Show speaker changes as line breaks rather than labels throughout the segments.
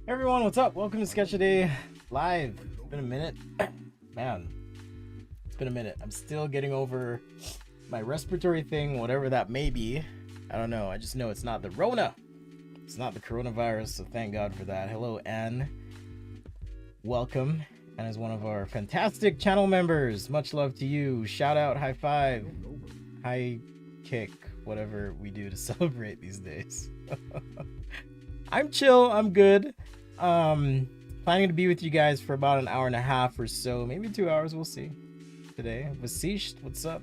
Everyone, what's up? Welcome to Sketchaday live. It's been a minute. Man, it's been a minute. I'm still getting over my respiratory thing, whatever that may be. I don't know. I just know it's not the Rona. It's not the coronavirus, so thank God for that. Hello, Anne. Welcome. Anne is one of our fantastic channel members. Much love to you. Shout out, high five, high kick, whatever we do to celebrate these days. I'm chill. I'm good. Planning to be with you guys for about an hour and a half or so, maybe 2 hours. We'll see. Today, Vasish, what's up?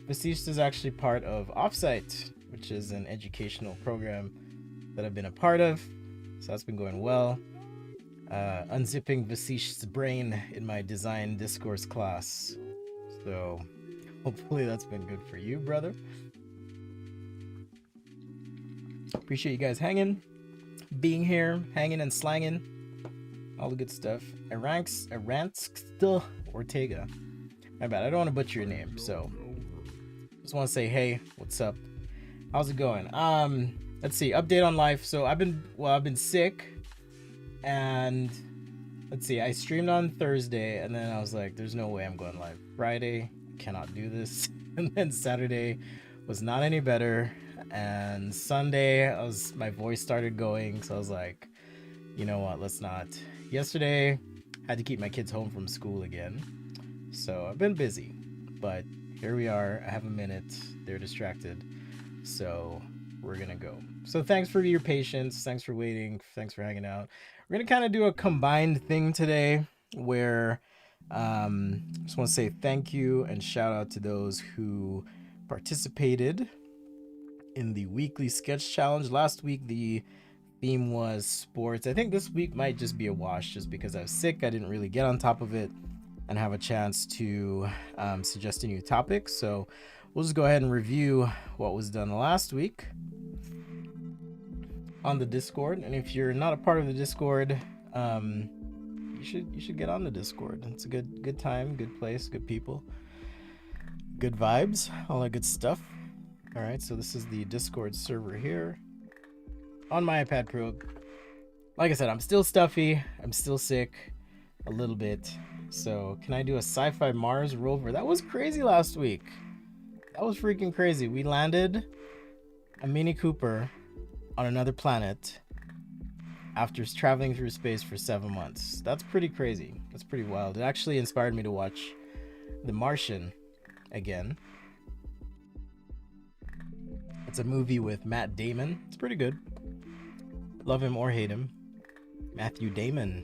Vasish is actually part of Offsite, which is an educational program that I've been a part of. So that's been going well. Unzipping Vasish's brain in my design discourse class. So hopefully that's been good for you, brother. Appreciate you guys hanging, being here, hanging and slanging, all the good stuff. Aransk Ortega. My bad, I don't want to butcher your name, so just want to say hey, what's up? How's it going? Let's see, update on life. So I've been sick, and let's see, I streamed on Thursday, and then I was like, there's no way I'm going live. Friday, cannot do this. And then Saturday was not any better. And Sunday, my voice started going, so I was like, you know what, let's not. Yesterday, had to keep my kids home from school again, so I've been busy, but here we are. I have a minute. They're distracted, so we're gonna go. So thanks for your patience. Thanks for waiting. Thanks for hanging out. We're gonna kind of do a combined thing today, where just want to say thank you and shout out to those who participated in the weekly sketch challenge. Last week the theme was sports. I think this week might just be a wash, just because I was sick. I didn't really get on top of it and have a chance to suggest a new topic. So we'll just go ahead and review what was done last week on the Discord. And if you're not a part of the Discord, you should get on the Discord. It's a good time, good place, good people, good vibes, all that good stuff. All right, so this is the Discord server here on my iPad Pro. Like I said, I'm still stuffy. I'm still sick a little bit. So can I do a sci-fi Mars rover? That was crazy last week. That was freaking crazy. We landed a Mini Cooper on another planet after traveling through space for 7 months. That's pretty crazy. That's pretty wild. It actually inspired me to watch The Martian again. It's a movie with Matt Damon. It's pretty good. Love him or hate him. Matthew Damon.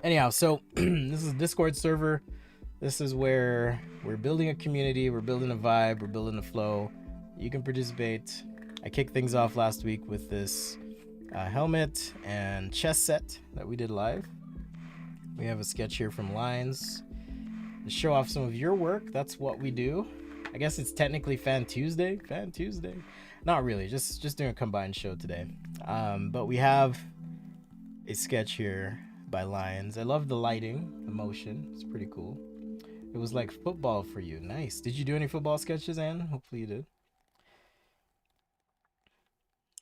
Anyhow, so this is a Discord server. This is where we're building a community. We're building a vibe. We're building a flow. You can participate. I kicked things off last week with this helmet and chess set that we did live. We have a sketch here from Lines to show off some of your work. That's what we do. I guess it's technically Fan Tuesday. Not really, just doing a combined show today. But we have a sketch here by Lions. I love the lighting, the motion. It's pretty cool. It was like football for you. Nice. Did you do any football sketches, Anne? Hopefully you did.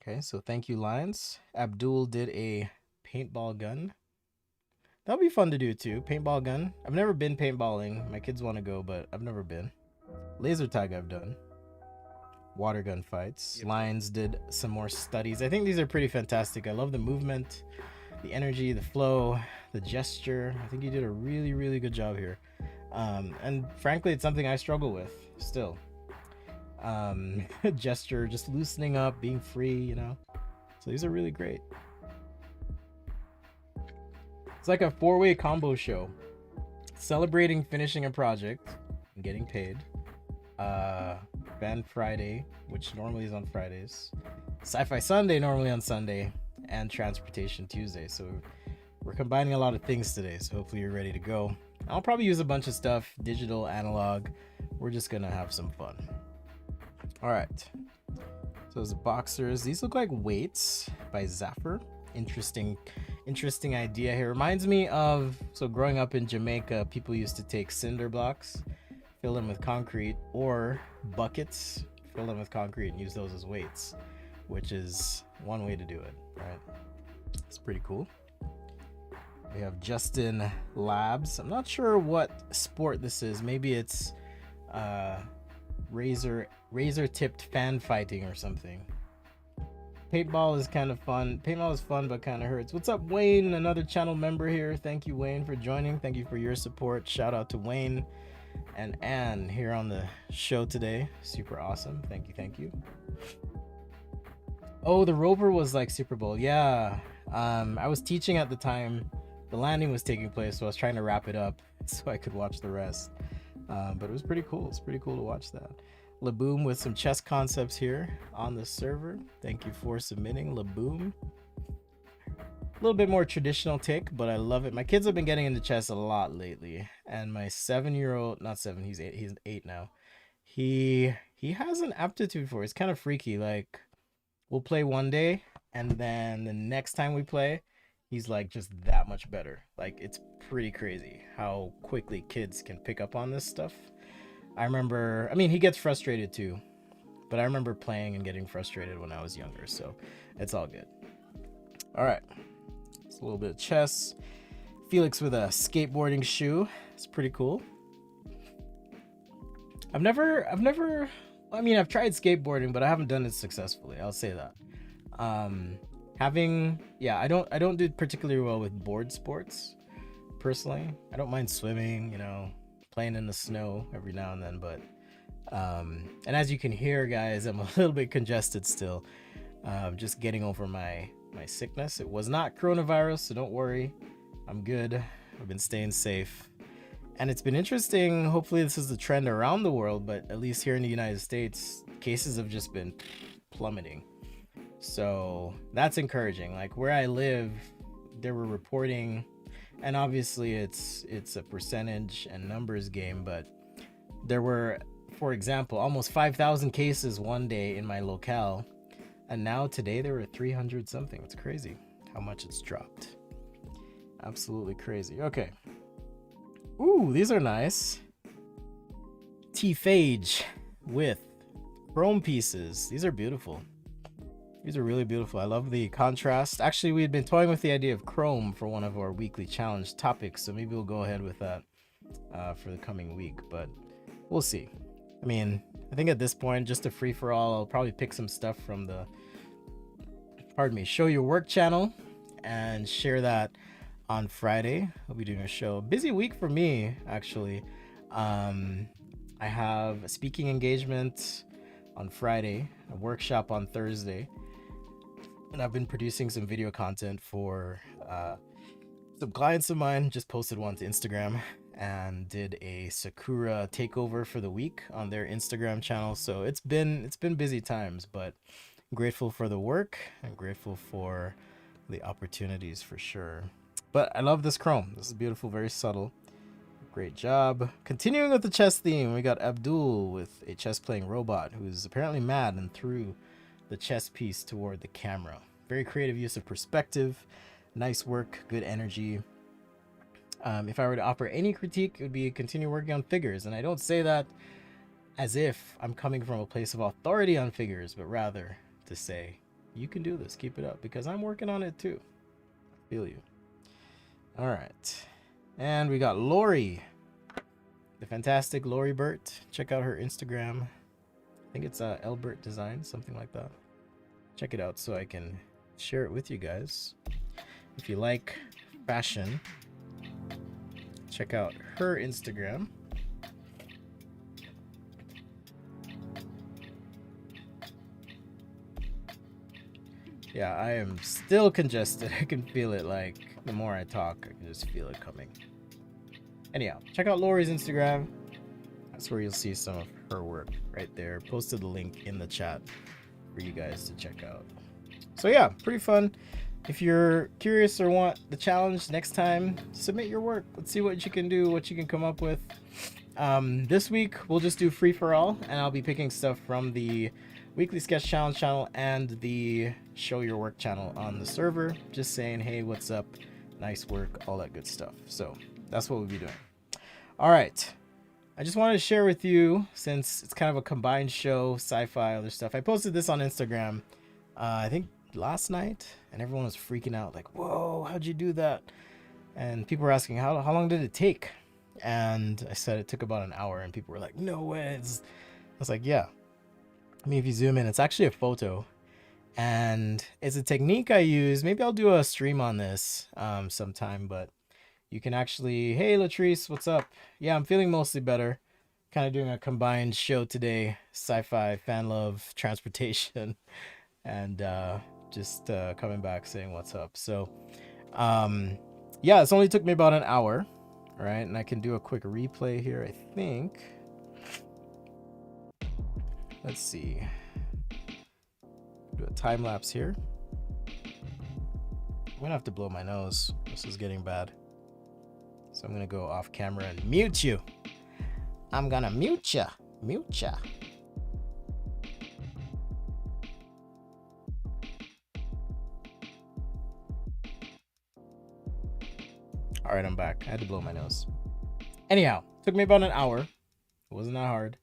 Okay, so thank you, Lions. Abdul did a paintball gun. That'll be fun to do too. Paintball gun. I've never been paintballing. My kids want to go, but I've never been. Laser tag I've done. Water gun fights. Lions did some more studies. I think these are pretty fantastic. I love the movement, the energy, the flow, the gesture. I think you did a really, really good job here. And frankly, it's something I struggle with still. Gesture, just loosening up, being free, you know. So these are really great. It's like a 4-way combo show. Celebrating finishing a project and getting paid. Band Friday, which normally is on Fridays, Sci-Fi Sunday normally on Sunday, and Transportation Tuesday. So we're combining a lot of things today, so hopefully you're ready to go. I'll probably use a bunch of stuff, digital, analog. We're just gonna have some fun. All right, so those boxers, these look like weights by Zaffer. Interesting idea here. Reminds me of, so growing up in Jamaica, people used to take cinder blocks, fill them with concrete, or buckets, fill them with concrete, and use those as weights, which is one way to do it, right? It's pretty cool. We have Justin Labs. I'm not sure what sport this is. Maybe it's razor tipped fan fighting or something. Paintball is kind of fun. Paintball is fun, but kind of hurts. What's up, Wayne? Another channel member here. Thank you, Wayne, for joining. Thank you for your support. Shout out to Wayne and Anne here on the show today. Super awesome. Thank you. Thank you. Oh, the Rover was like Super Bowl. Yeah. I was teaching at the time. The landing was taking place, so I was trying to wrap it up so I could watch the rest. But it was pretty cool. It's pretty cool to watch that. Laboom with some chess concepts here on the server. Thank you for submitting, Laboom. A little bit more traditional take, but I love it. My kids have been getting into chess a lot lately, and my 7-year-old, not 7, he's 8 now. He has an aptitude for it. It's kind of freaky. Like, we'll play one day, and then the next time we play, he's like just that much better. Like, it's pretty crazy how quickly kids can pick up on this stuff. I remember, I mean, he gets frustrated too, but I remember playing and getting frustrated when I was younger, so it's all good. All right, it's a little bit of chess. Felix with a skateboarding shoe. It's pretty cool. I've never, I mean, I've tried skateboarding, but I haven't done it successfully. I'll say that. I don't do particularly well with board sports personally. I don't mind swimming, you know, playing in the snow every now and then, but and as you can hear, guys, I'm a little bit congested still. Just getting over my sickness. It was not coronavirus, so don't worry, I'm good. I've been staying safe, and it's been interesting. Hopefully this is the trend around the world, but at least here in the United States, cases have just been plummeting, so that's encouraging. Like where I live, they were reporting, and obviously it's a percentage and numbers game, but there were, for example, almost 5,000 cases one day in my locale, and now today there were 300 something. It's crazy how much it's dropped. Absolutely crazy. Okay. Ooh, these are nice. T-Phage with chrome pieces. These are beautiful. These are really beautiful. I love the contrast. Actually, we had been toying with the idea of chrome for one of our weekly challenge topics, so maybe we'll go ahead with that for the coming week, but we'll see. I mean, I think at this point, just a free-for-all, I'll probably pick some stuff from the, Show Your Work channel and share that on Friday. I'll be doing a show. Busy week for me, actually. I have a speaking engagement on Friday, a workshop on Thursday, and I've been producing some video content for some clients of mine. Just posted one to Instagram and did a Sakura takeover for the week on their Instagram channel. So it's been busy times, but I'm grateful for the work and grateful for the opportunities for sure. But I love this chrome. This is beautiful, very subtle. Great job. Continuing with the chess theme, we got Abdul with a chess playing robot who's apparently mad and threw the chess piece toward the camera. Very creative use of perspective. Nice work, good energy. If I were to offer any critique, it would be continue working on figures. And I don't say that as if I'm coming from a place of authority on figures, but rather to say, you can do this, keep it up, because I'm working on it too. I feel you. All right. And we got Lori, the fantastic Lori Burt. Check out her Instagram. I think it's Elbert Design, something like that. Check it out so I can share it with you guys. If you like fashion, check out her Instagram. Yeah, I am still congested. I can feel it. Like, the more I talk, I can just feel it coming. Anyhow, check out Lori's Instagram. That's where you'll see some of her work right there. Posted the link in the chat for you guys to check out. So yeah, pretty fun. If you're curious or want the challenge next time, submit your work. Let's see what you can do, what you can come up with. This week, we'll just do free for all, and I'll be picking stuff from the Weekly Sketch Challenge channel and the Show Your Work channel on the server. Just saying, hey, what's up? Nice work, all that good stuff. So that's what we'll be doing. All right. I just wanted to share with you, since it's kind of a combined show, sci-fi, other stuff. I posted this on Instagram, I think last night, and everyone was freaking out like, whoa, how'd you do that? And people were asking how long did it take, and I said it took about an hour, and people were like, no way. I was like, yeah. I mean, if you zoom in, it's actually a photo, and it's a technique I use. Maybe I'll do a stream on this sometime, but you can actually, hey Latrice, what's up? Yeah, I'm feeling mostly better. Kind of doing a combined show today, sci-fi, fan love, transportation, and just coming back saying what's up. So yeah, it's only took me about an hour, right? And I can do a quick replay here, I think. Let's see. Do a time lapse here. I'm gonna have to blow my nose. This is getting bad. So I'm gonna go off camera and mute you. I'm gonna mute ya. Mute ya. All right, I'm back. I had to blow my nose. Anyhow, took me about an hour. It wasn't that hard.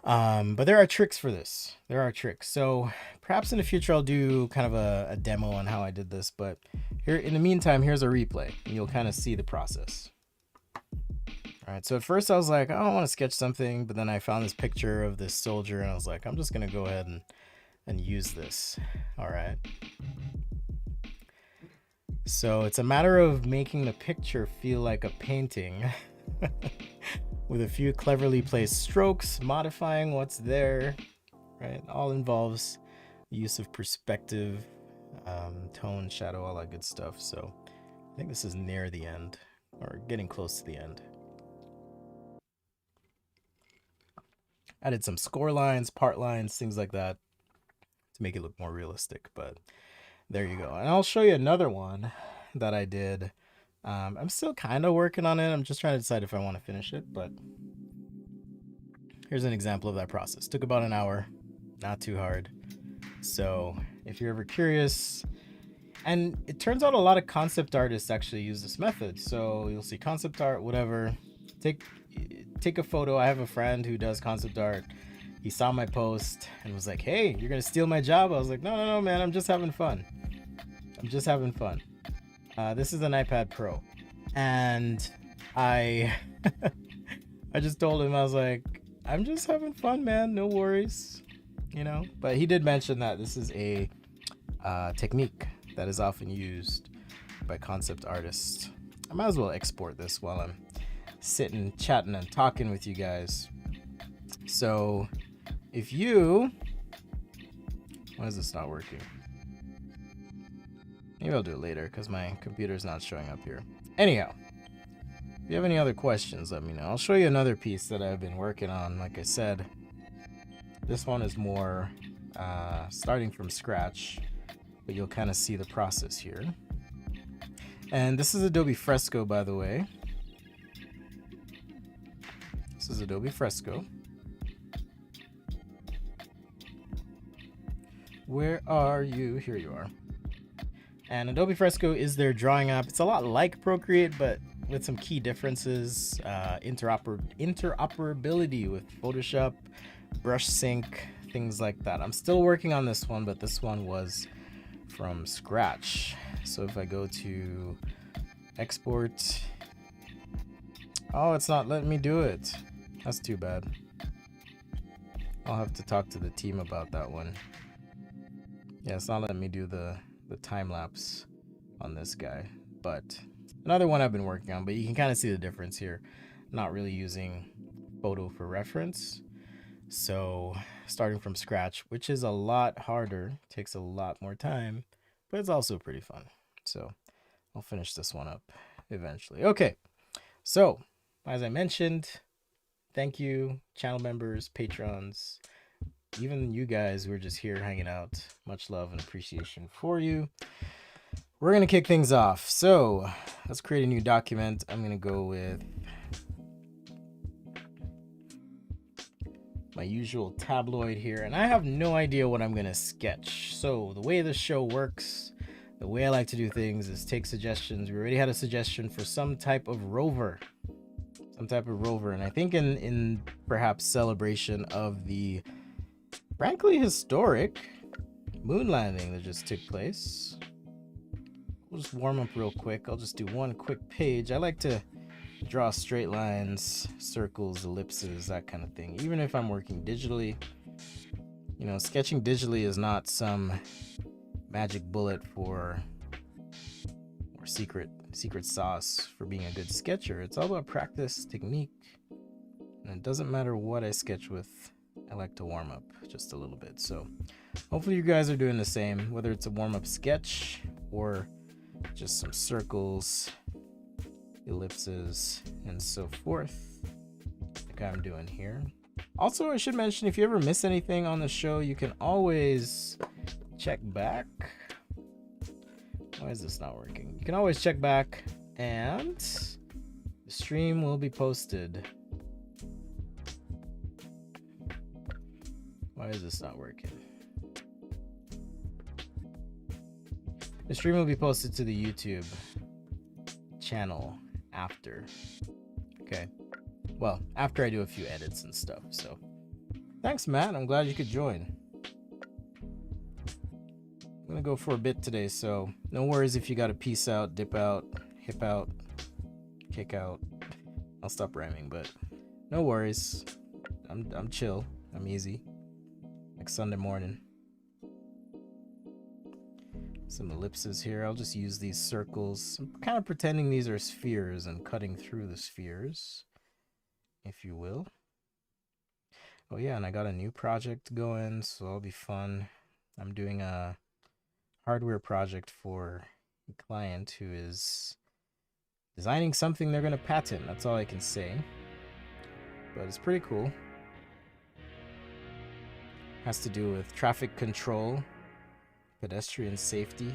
But there are tricks for this. There are tricks. So perhaps in the future I'll do kind of a demo on how I did this. But here, in the meantime, here's a replay, and you'll kind of see the process. All right. So at first I was like, I don't want to sketch something, but then I found this picture of this soldier, and I was like, I'm just gonna go ahead and use this. All right. So it's a matter of making the picture feel like a painting with a few cleverly placed strokes, modifying what's there, right? All involves the use of perspective, tone, shadow, all that good stuff. So I think this is near the end, or getting close to the end. Added some score lines, part lines, things like that to make it look more realistic, but there you go. And I'll show you another one that I did. I'm still kind of working on it. I'm just trying to decide if I want to finish it, but here's an example of that process. Took about an hour, not too hard. So if you're ever curious, and it turns out a lot of concept artists actually use this method. So you'll see concept art, whatever, take a photo. I have a friend who does concept art. He saw my post and was like, hey, you're gonna steal my job? I was like, no, man, I'm just having fun. I'm just having fun. This is an iPad Pro, and I just told him, I was like, I'm just having fun, man, no worries, you know. But he did mention that this is a technique that is often used by concept artists. I might as well export this while I'm sitting, chatting, and talking with you guys. So if you, why is this not working? Maybe I'll do it later because my computer's not showing up here. Anyhow, if you have any other questions, let me know. I'll show you another piece that I've been working on. Like I said, this one is more starting from scratch, but you'll kind of see the process here. And this is Adobe Fresco, by the way. This is Adobe Fresco. Where are you? Here you are. And Adobe Fresco is their drawing app. It's a lot like Procreate, but with some key differences. Interoperability with Photoshop, brush sync, things like that. I'm still working on this one, but this one was from scratch. So if I go to export, oh, it's not letting me do it. That's too bad. I'll have to talk to the team about that one. Yeah, it's not letting me do the time lapse on this guy, but another one I've been working on. But you can kind of see the difference here. Not really using photo for reference, so starting from scratch, which is a lot harder, takes a lot more time, but it's also pretty fun. So I'll finish this one up eventually. Okay, so as I mentioned, thank you, channel members, patrons, even you guys who are just here hanging out. Much love and appreciation for you. We're gonna kick things off. So let's create a new document. I'm gonna go with my usual tabloid here, and I have no idea what I'm gonna sketch. So the way this show works, the way I like to do things is take suggestions. We already had a suggestion for some type of rover, and I think in perhaps celebration of the frankly historic moon landing that just took place. we'll just warm up real quick. I'll just do one quick page. I like to draw straight lines, circles, ellipses, that kind of thing. Even if I'm working digitally, you know, sketching digitally is not some magic bullet or secret sauce for being a good sketcher. It's all about practice, technique, and it doesn't matter what I sketch with. I like to warm up just a little bit. So hopefully you guys are doing the same, whether it's a warm-up sketch or just some circles, ellipses, and so forth, like I'm doing here. Also, I should mention, if you ever miss anything on the show, you can always check back. Why is this not working? You can always check back, and the stream will be posted. Why is this not working? The stream will be posted to the YouTube channel after. Okay. Well, after I do a few edits and stuff. So thanks, Matt. I'm glad you could join. I'm gonna go for a bit today, so no worries if you gotta peace out, dip out, hip out, kick out. I'll stop rhyming, but no worries. I'm chill. I'm easy. Like Sunday morning. Some ellipses here. I'll just use these circles. I'm kind of pretending these are spheres and cutting through the spheres, if you will. Oh yeah, and I got a new project going, so it'll be fun. I'm doing a hardware project for a client who is designing something they're going to patent. That's all I can say. But it's pretty cool. Has to do with traffic control, pedestrian safety.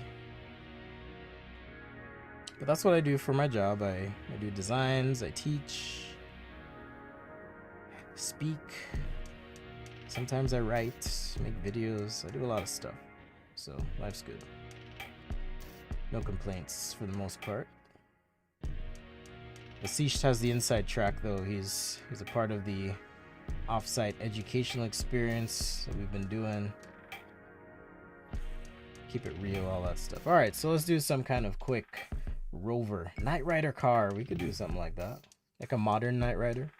But that's what I do for my job. I do designs, I teach, speak, sometimes I write, make videos. I do a lot of stuff, so life's good. No complaints for the most part. Asish has the inside track though. He's a part of the off-site educational experience that we've been doing. Keep it real, all that stuff. All right, so let's do some kind of quick Rover Knight Rider car. We could do something like that, like a modern Knight Rider.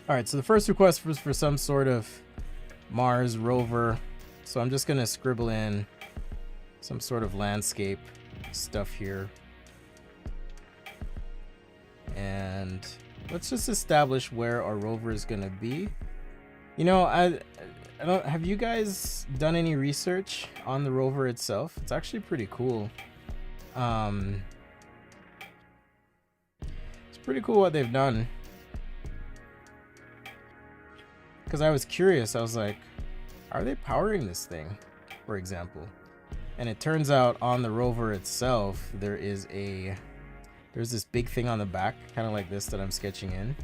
All right, so the first request was for some sort of Mars rover, so I'm just gonna scribble in some sort of landscape stuff here, and let's just establish where our rover is gonna be. You know, I don't have you guys done any research on the rover itself? It's actually pretty cool. It's pretty cool what they've done, because I was curious. I was like, are they powering this thing, for example? And it turns out on the rover itself there's this big thing on the back, kind of like this that I'm sketching in,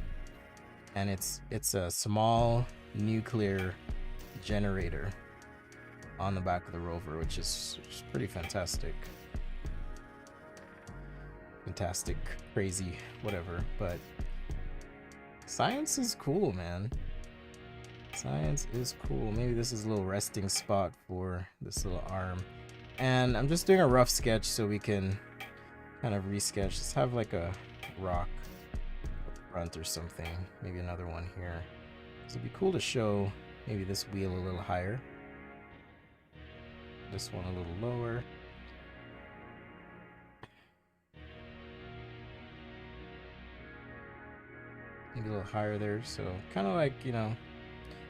and it's a small nuclear generator on the back of the rover, which is pretty fantastic, crazy, whatever. But science is cool, man. Science is cool. Maybe this is a little resting spot for this little arm, and I'm just doing a rough sketch so we can kind of resketch. Just have like a rock up front or something, maybe another one here. So it'd be cool to show maybe this wheel a little higher, this one a little lower. Maybe a little higher there, so kind of like, you know,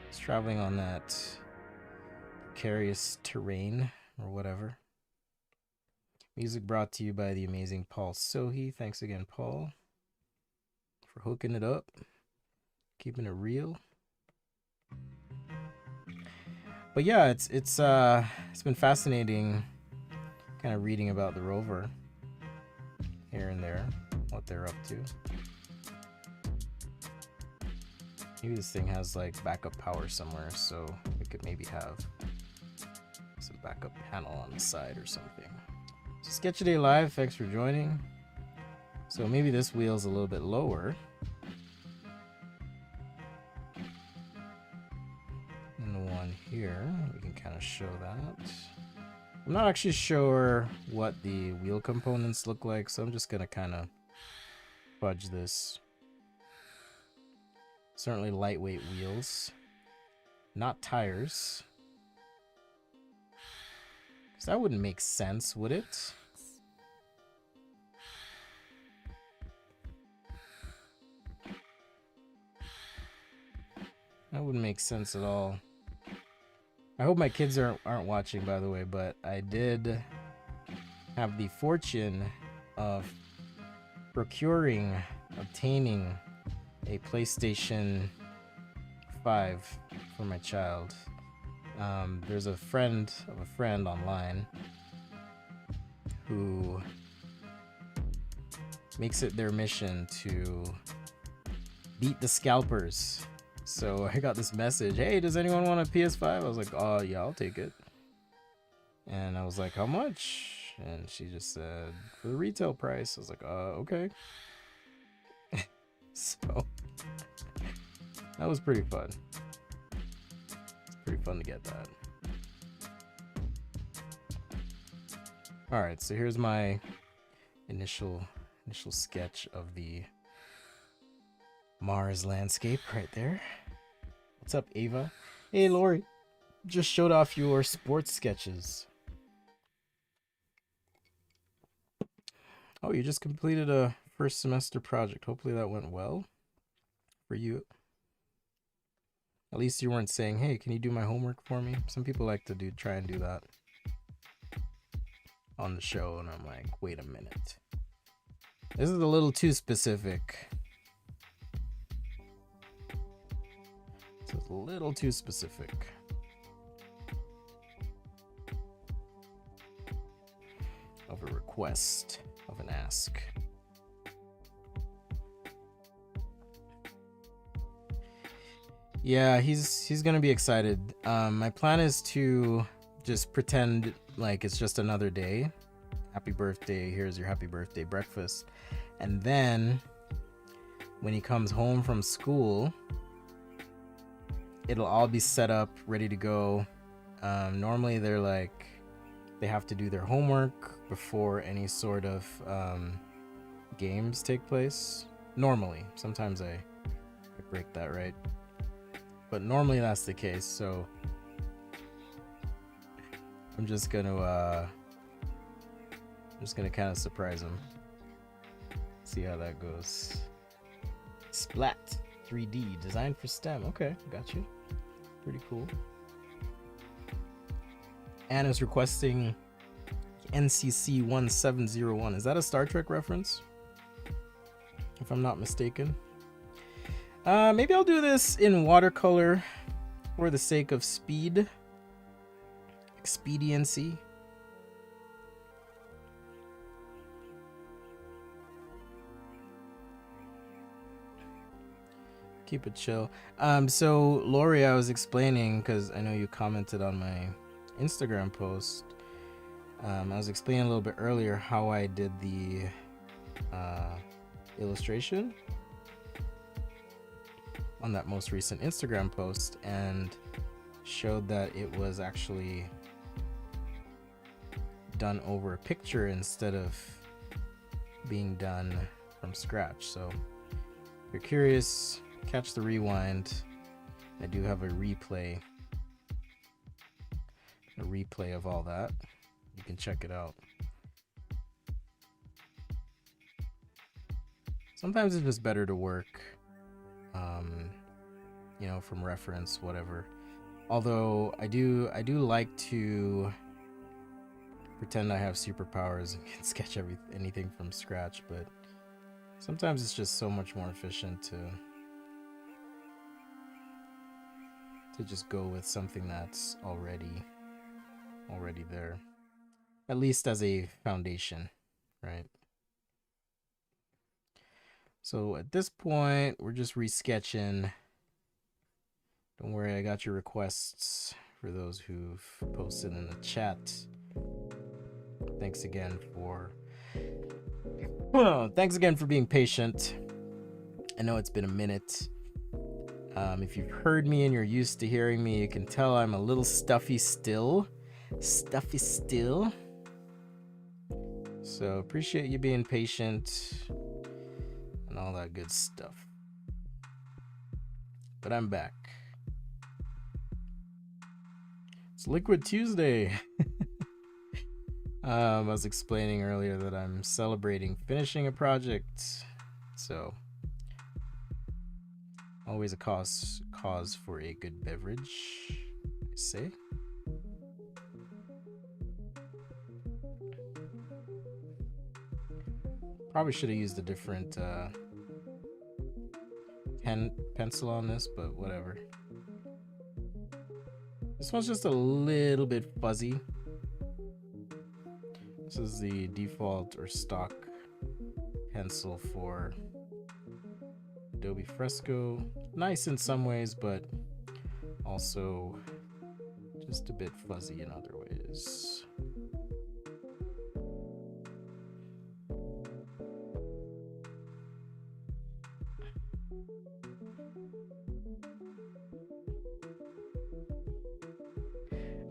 it's traveling on that precarious terrain or whatever. Music brought to you by the amazing Paul Sohi. Thanks again, Paul, for hooking it up, keeping it real. But yeah, it's been fascinating kind of reading about the rover here and there, what they're up to. Maybe this thing has like backup power somewhere, so we could maybe have some backup panel on the side or something. So Sketchaday Live, thanks for joining. So maybe this wheel's a little bit lower than the one here. We can kind of show that. I'm not actually sure what the wheel components look like, so I'm just gonna kind of fudge this. Certainly lightweight wheels, not tires. Because that wouldn't make sense, would it? That wouldn't make sense at all. I hope my kids aren't watching, by the way, but I did have the fortune of obtaining a PlayStation 5 for my child. There's a friend of a friend online who makes it their mission to beat the scalpers. So I got this message, hey, does anyone want a PS5? I was like, oh yeah, I'll take it. And I was like, how much? And she just said, for the retail price. I was like, okay. So that was pretty fun. It's pretty fun to get that. Alright, so here's my initial sketch of the Mars landscape right there. What's up, Ava? Hey, Lori. Just showed off your sports sketches. Oh, you just completed a first semester project. Hopefully that went well for you. At least you weren't saying, hey, can you do my homework for me? Some people like to try and do that on the show, and I'm like, wait a minute. This is a little too specific. This is a little too specific. Of a request, of an ask. Yeah, he's gonna be excited. My plan is to just pretend like it's just another day. Happy birthday, here's your happy birthday breakfast. And then when he comes home from school, it'll all be set up, ready to go. Normally they have to do their homework before any sort of games take place. Normally, sometimes I break that, right? But normally that's the case, so I'm just gonna kind of surprise him. See how that goes. Splat 3D, designed for STEM. Okay, got you. Pretty cool. Anna's requesting NCC 1701. Is that a Star Trek reference? If I'm not mistaken. Maybe I'll do this in watercolor for the sake of speed. Expediency. Keep it chill. So Lori, I was explaining, because I know you commented on my Instagram post. I was explaining a little bit earlier how I did the illustration on that most recent Instagram post, and showed that it was actually done over a picture instead of being done from scratch. So if you're curious, catch the rewind. I do have a replay of all that. You can check it out. Sometimes it's just better to work from reference, whatever. Although I do like to pretend I have superpowers and can sketch anything from scratch, but sometimes it's just so much more efficient to just go with something that's already there, at least as a foundation, right? So at this point, we're just resketching. Don't worry, I got your requests for those who've posted in the chat. Thanks again for being patient. I know it's been a minute. If you've heard me and you're used to hearing me, you can tell I'm a little stuffy still. stuffy still. So appreciate you being patient and all that good stuff. But I'm back. It's Liquid Tuesday. I was explaining earlier that I'm celebrating finishing a project. So always a cause for a good beverage, I say. Probably should have used a different pencil on this, but whatever. This one's just a little bit fuzzy. This is the default or stock pencil for Adobe Fresco. Nice in some ways, but also just a bit fuzzy in other ways.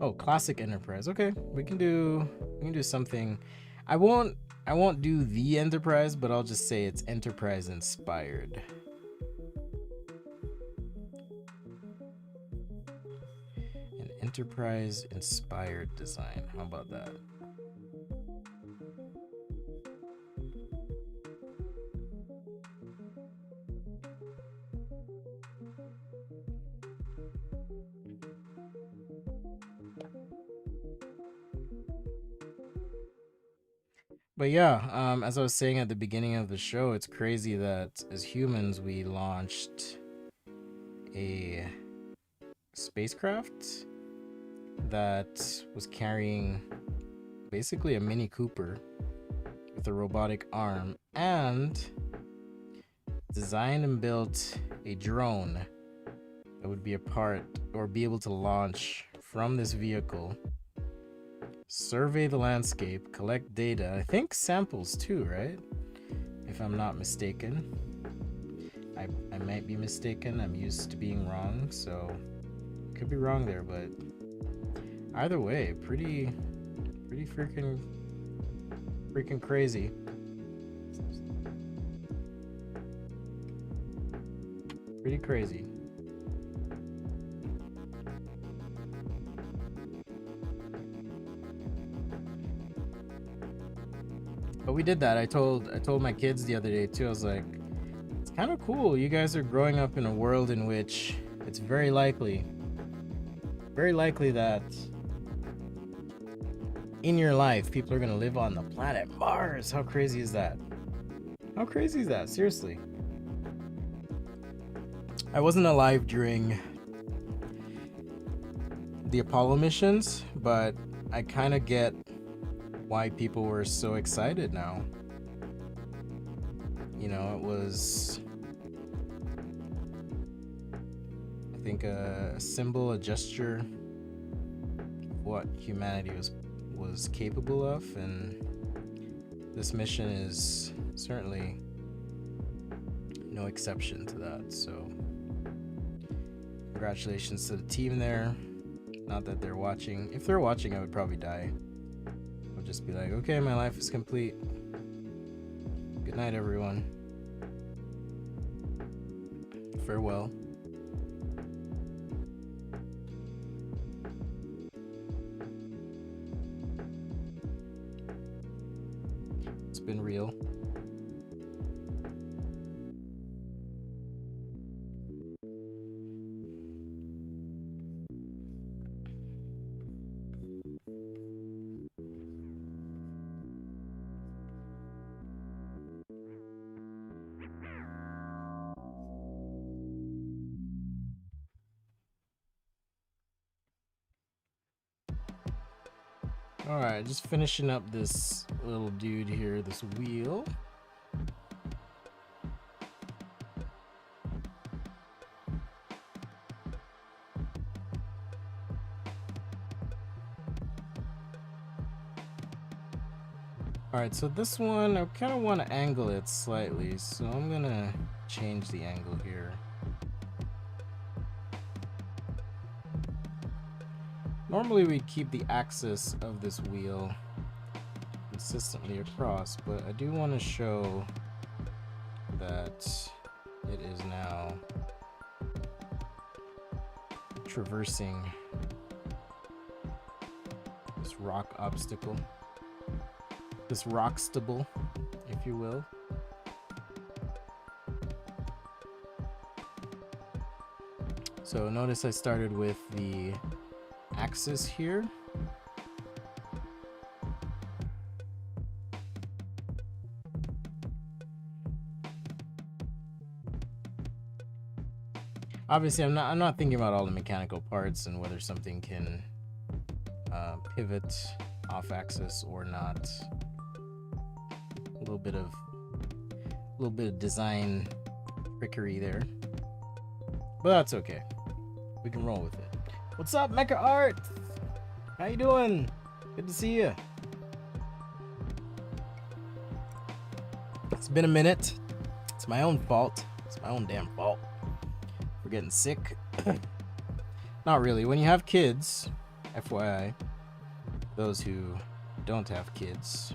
Oh, classic enterprise. Okay, we can do something. I won't do the enterprise, but I'll just say it's enterprise inspired. An enterprise inspired design. How about that? But yeah, as I was saying at the beginning of the show, it's crazy that as humans we launched a spacecraft that was carrying basically a Mini Cooper with a robotic arm, and designed and built a drone that would be a part or be able to launch from this vehicle, survey the landscape, collect data, I think samples too, right? If I'm not mistaken. I might be mistaken. I'm used to being wrong, so could be wrong there, but either way, pretty freaking crazy. Pretty crazy. But we did that. I told my kids the other day too. I was like, it's kind of cool. You guys are growing up in a world in which it's very likely that in your life people are going to live on the planet Mars. How crazy is that? How crazy is that? Seriously. I wasn't alive during the Apollo missions, but I kind of get why people were so excited now. You know, it was, I think, a symbol, a gesture of what humanity was capable of, and this mission is certainly no exception to that. So congratulations to the team there. Not that they're watching. If they're watching, I would probably die. I would just be like, okay, my life is complete. Good night, everyone. Farewell. It's been real. Alright, just finishing up this little dude here, this wheel. Alright, so this one, I kind of want to angle it slightly, so I'm gonna change the angle here. Normally we'd keep the axis of this wheel consistently across, but I do want to show that it is now traversing this rock obstacle, this rock stubble, if you will. So notice I started with the axis here. Obviously, I'm not thinking about all the mechanical parts and whether something can pivot off axis or not. A little bit of design trickery there, but that's okay. We can roll with it. What's up, Mecca Art? How you doing? Good to see you. It's been a minute. It's my own fault. It's my own damn fault. We're getting sick. Not really. When you have kids, FYI, those who don't have kids,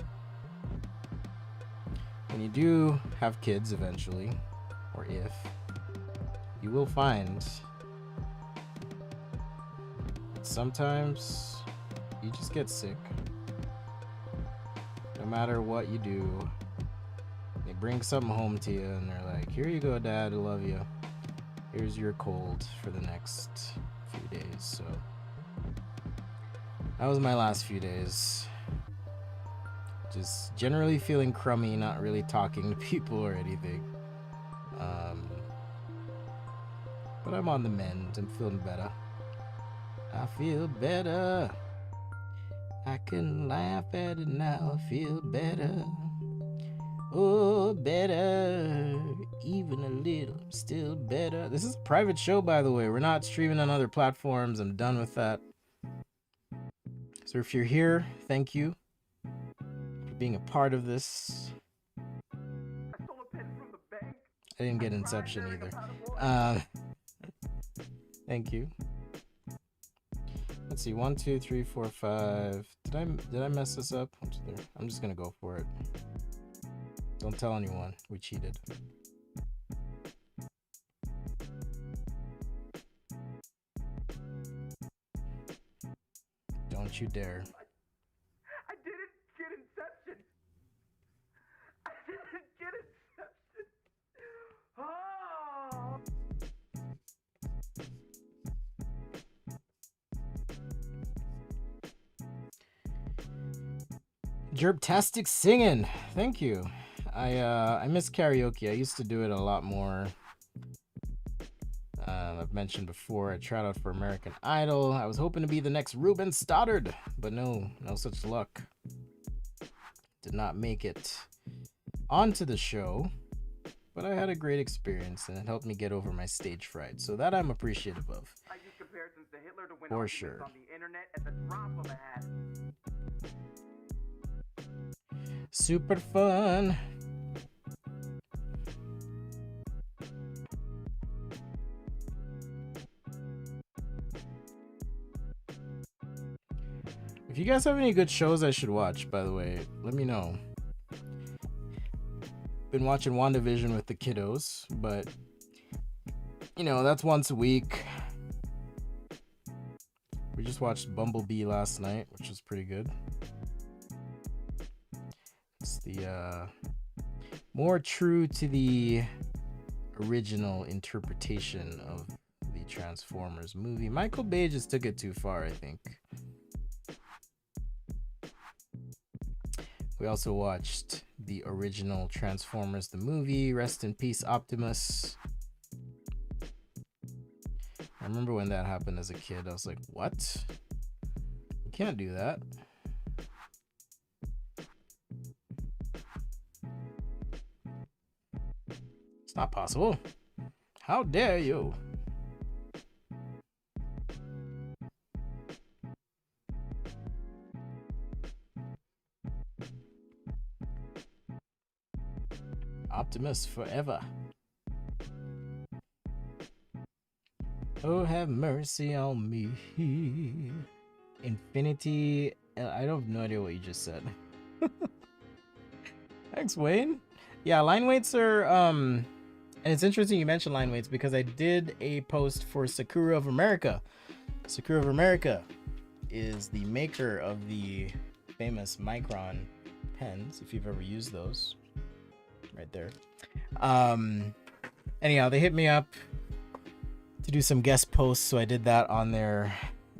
when you do have kids eventually, or if, you will find that sometimes you just get sick. No matter what you do, they bring something home to you and they're like, here you go, Dad, I love you. Here's your cold for the next few days. So that was my last few days. Just generally feeling crummy, not really talking to people or anything. But I'm on the mend. I'm feeling better. I feel better. I can laugh at it now. I feel better. Oh, better. Even a little. Still better. This is a private show, by the way. We're not streaming on other platforms. I'm done with that. So if you're here, thank you for being a part of this. I stole a pen from the bank. I didn't get Inception either. Thank you. Let's see. 1, 2, 3, 4, 5. Did I mess this up? I'm just gonna go for it. Don't tell anyone. We cheated. Don't you dare.
I didn't get Inception. I didn't get Inception. Oh.
Gerbtastic singing. Thank you. I miss karaoke. I used to do it a lot more. I've mentioned before, I tried out for American Idol. I was hoping to be the next Ruben Stoddard, but no such luck. Did not make it onto the show, but I had a great experience and it helped me get over my stage fright. So that I'm appreciative of.
I use comparisons to Hitler to win
for
arguments
sure.
on the internet at the drop of a hat.
Super fun. If you guys have any good shows I should watch, by the way, let me know. Been watching WandaVision with the kiddos, but you know, that's once a week. We just watched Bumblebee last night, which was pretty good. It's the more true to the original interpretation of the Transformers movie. Michael Bay just took it too far, I think. We also watched the original Transformers, the movie. Rest in peace, Optimus. I remember when that happened as a kid. I was like, what? You can't do that. It's not possible. How dare you? Optimus forever. Oh, have mercy on me. Infinity. I don't have no idea what you just said. Thanks, Wayne. Yeah, line weights are and it's interesting you mentioned line weights because I did a post for Sakura of America. Sakura of America is the maker of the famous Micron pens, if you've ever used those. Right there. Anyhow, they hit me up to do some guest posts, so I did that on their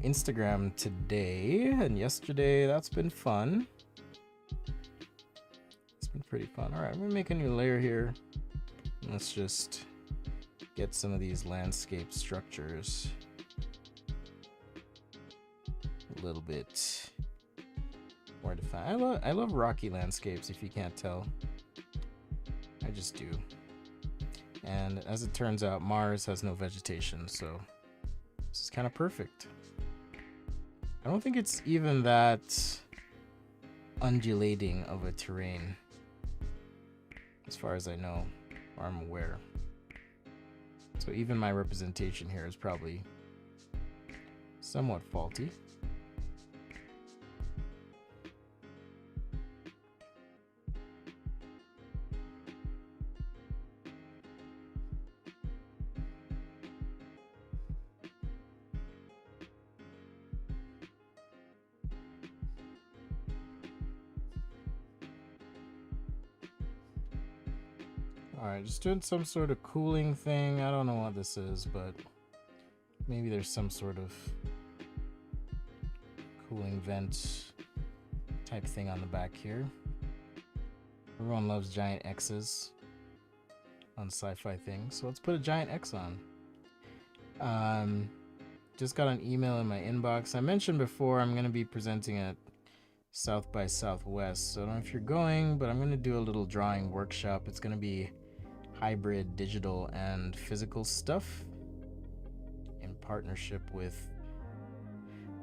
Instagram today and yesterday. That's been fun. It's been pretty fun. All right, I'm gonna make a new layer here. Let's just get some of these landscape structures a little bit more defined. I love rocky landscapes, if you can't tell. I just do. And as it turns out, Mars has no vegetation, so this is kind of perfect. I don't think it's even that undulating of a terrain, as far as I know, or I'm aware. So even my representation here is probably somewhat faulty. Alright, just doing some sort of cooling thing. I don't know what this is, but maybe there's some sort of cooling vent type thing on the back here. Everyone loves giant X's on sci-fi things, so let's put a giant X on. Just got an email in my inbox. I mentioned before I'm going to be presenting at South by Southwest, so I don't know if you're going, but I'm going to do a little drawing workshop. It's going to be hybrid digital and physical stuff in partnership with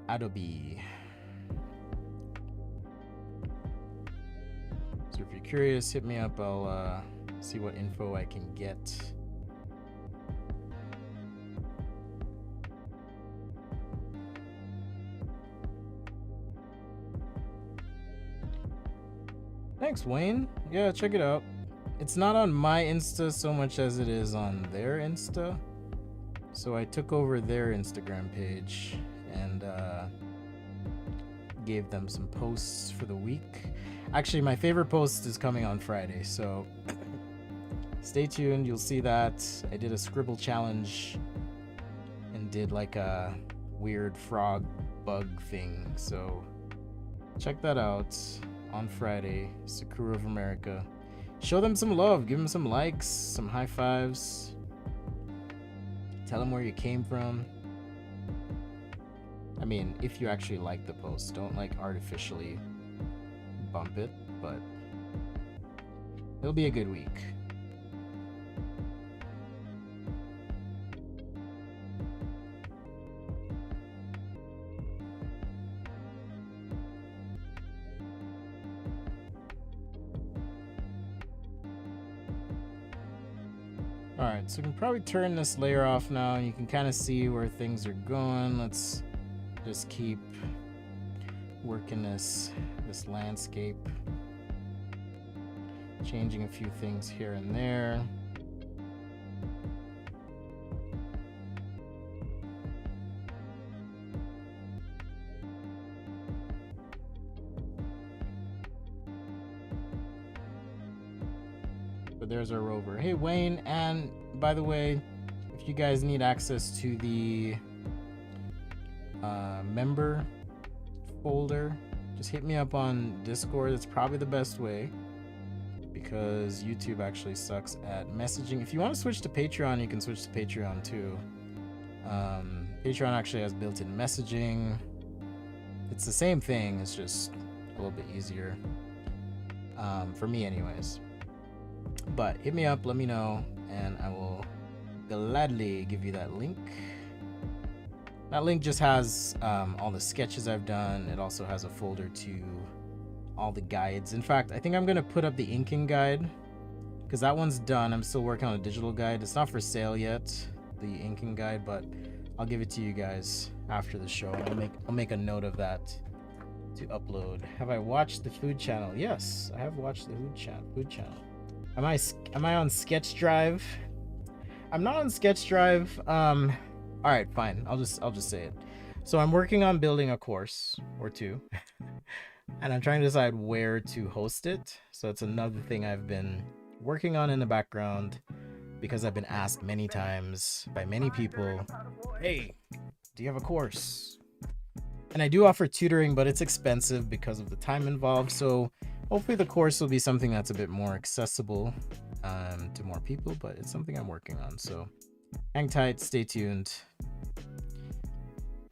Adobe. So if you're curious, hit me up. I'll see what info I can get. Thanks, Wayne. Yeah, check it out. It's not on my Insta so much as it is on their Insta. So I took over their Instagram page and gave them some posts for the week. Actually, my favorite post is coming on Friday, so stay tuned. You'll see that. I did a scribble challenge and did like a weird frog bug thing. So check that out on Friday. Sakura of America. Show them some love, give them some likes, some high fives. Tell them where you came from. I mean, if you actually like the post, don't like artificially bump it, but it'll be a good week. Alright, so we can probably turn this layer off now and you can kind of see where things are going. Let's just keep working this landscape, changing a few things here and there. But there's our rover. Hey Wayne, and by the way, if you guys need access to the member folder, just hit me up on Discord. That's probably the best way because YouTube actually sucks at messaging. If you want to switch to Patreon, you can switch to Patreon too. Patreon actually has built-in messaging. It's the same thing, it's just a little bit easier for me anyways. But hit me up, let me know, and I will gladly give you that link. That link just has all the sketches I've done. It also has a folder to all the guides. In fact, I think I'm going to put up the inking guide because that one's done. I'm still working on a digital guide. It's not for sale yet, the inking guide, but I'll give it to you guys after the show. I'll make a note of that to upload. Have I watched the food channel? Yes, I have watched the food channel. Am I on Sketch Drive? I'm not on Sketch Drive. All right, fine. I'll just say it. So I'm working on building a course or two, and I'm trying to decide where to host it. So it's another thing I've been working on in the background because I've been asked many times by many people, hey, do you have a course? And I do offer tutoring, but it's expensive because of the time involved. So hopefully the course will be something that's a bit more accessible to more people, but it's something I'm working on. So hang tight, stay tuned.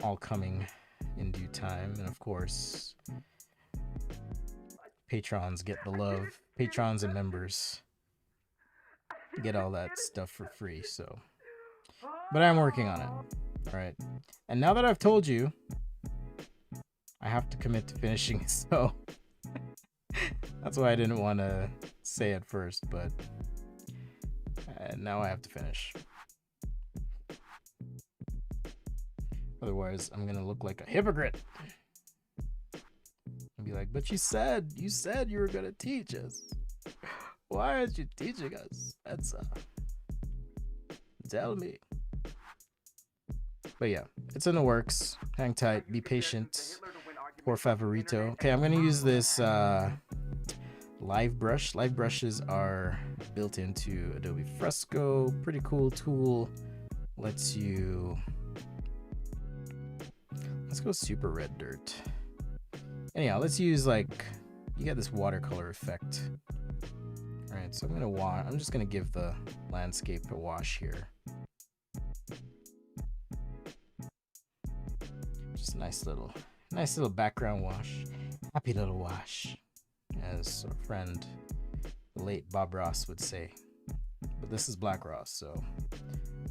All coming in due time. And of course, patrons get the love. Patrons and members get all that stuff for free. So, but I'm working on it. All right. And now that I've told you, I have to commit to finishing. So that's why I didn't want to say it first, but now I have to finish. Otherwise, I'm gonna look like a hypocrite and be like, "But you said you were gonna teach us. Why aren't you teaching us? That's tell me." But yeah, it's in the works. Hang tight. Be patient. Por favorito. Okay, I'm gonna use this live brush. Live brushes are built into Adobe Fresco. Pretty cool tool. Lets you. Let's go super red dirt. Anyhow, let's use like, you get this watercolor effect. All right, so I'm just gonna give the landscape a wash here. Just a nice little background wash. Happy little wash, as our friend, the late Bob Ross would say. But this is Black Ross, so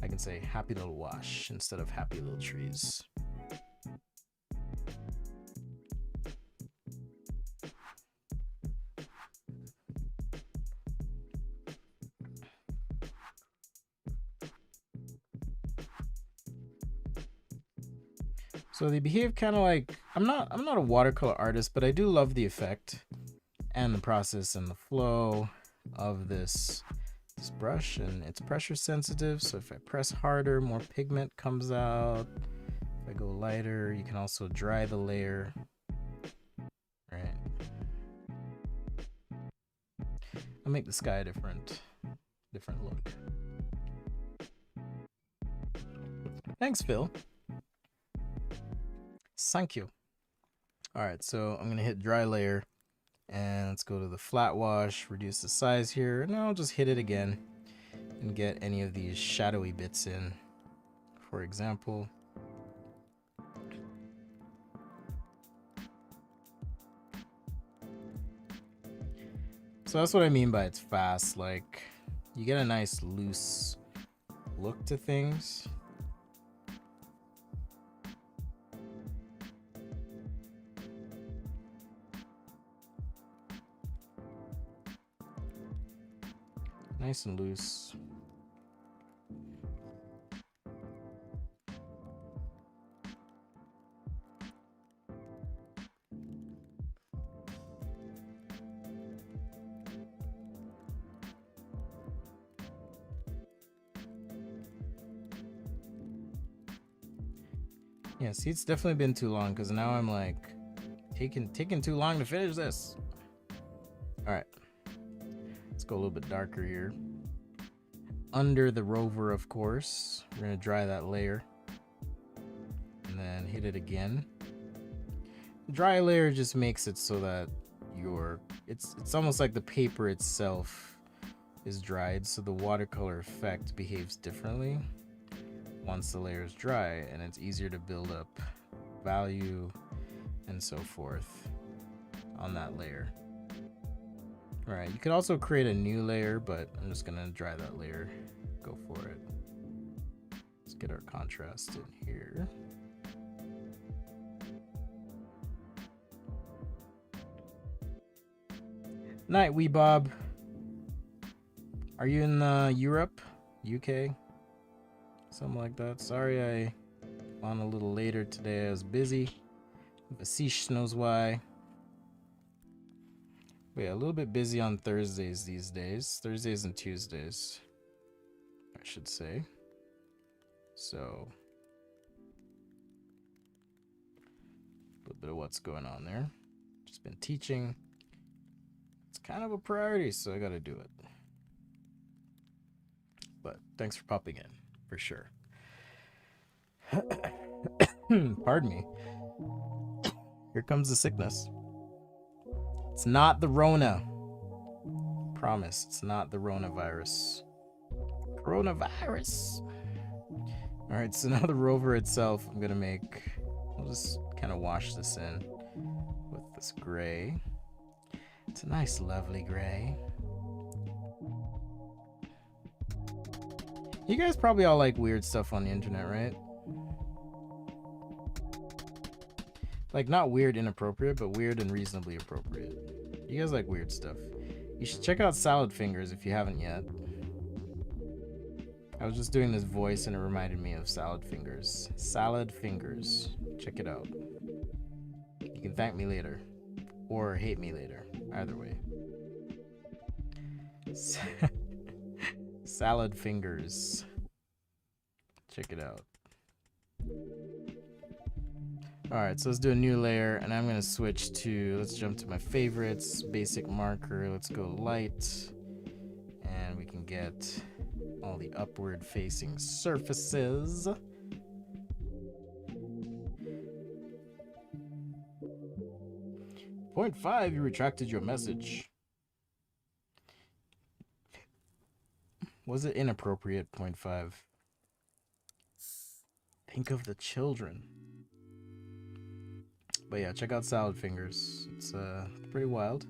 I can say happy little wash instead of happy little trees. So they behave kind of like, I'm not a watercolor artist, but I do love the effect and the process and the flow of this brush, and it's pressure sensitive. So if I press harder, more pigment comes out. If I go lighter, you can also dry the layer. Right. I'll make the sky a different look. Thanks, Phil. Thank you. All right, so I'm gonna hit dry layer, and let's go to the flat wash, reduce the size here, and I'll just hit it again and get any of these shadowy bits in. For example, so that's what I mean by it's fast. Like, you get a nice loose look to things. Nice and loose. Yeah, see, it's definitely been too long because now I'm like taking too long to finish this. All right. Let's go a little bit darker here. Under the rover, of course. We're gonna dry that layer. And then hit it again. The dry layer just makes it so that it's almost like the paper itself is dried, so the watercolor effect behaves differently once the layer is dry, and it's easier to build up value and so forth on that layer. All right, you could also create a new layer, but I'm just gonna dry that layer. Go for it. Let's get our contrast in here. Night, wee Bob. Are you in Europe, UK, something like that? Sorry, I on a little later today. I was busy. Vasish knows why. But yeah, a little bit busy on Thursdays these days. Thursdays and Tuesdays, I should say. So, a little bit of what's going on there. Just been teaching. It's kind of a priority, so I gotta do it. But thanks for popping in, for sure. Pardon me. Here comes the sickness. It's not the Rona. Promise, it's not the Ronavirus. Coronavirus. Alright, so now the rover itself, I'm gonna make... I'll just kind of wash this in with this gray. It's a nice, lovely gray. You guys probably all like weird stuff on the internet, right? Like, not weird inappropriate, but weird and reasonably appropriate. You guys like weird stuff. You should check out Salad Fingers if you haven't yet. I was just doing this voice and it reminded me of Salad Fingers. Salad Fingers. Check it out. You can thank me later. Or hate me later. Either way. Salad Fingers. Check it out. Alright, so let's do a new layer, and I'm going to switch to, let's jump to my favorites, basic marker, let's go light, and we can get all the upward facing surfaces. Point 5, you retracted your message. Was it inappropriate? Point 5. Think of the children. But yeah, check out Salad Fingers. It's pretty wild.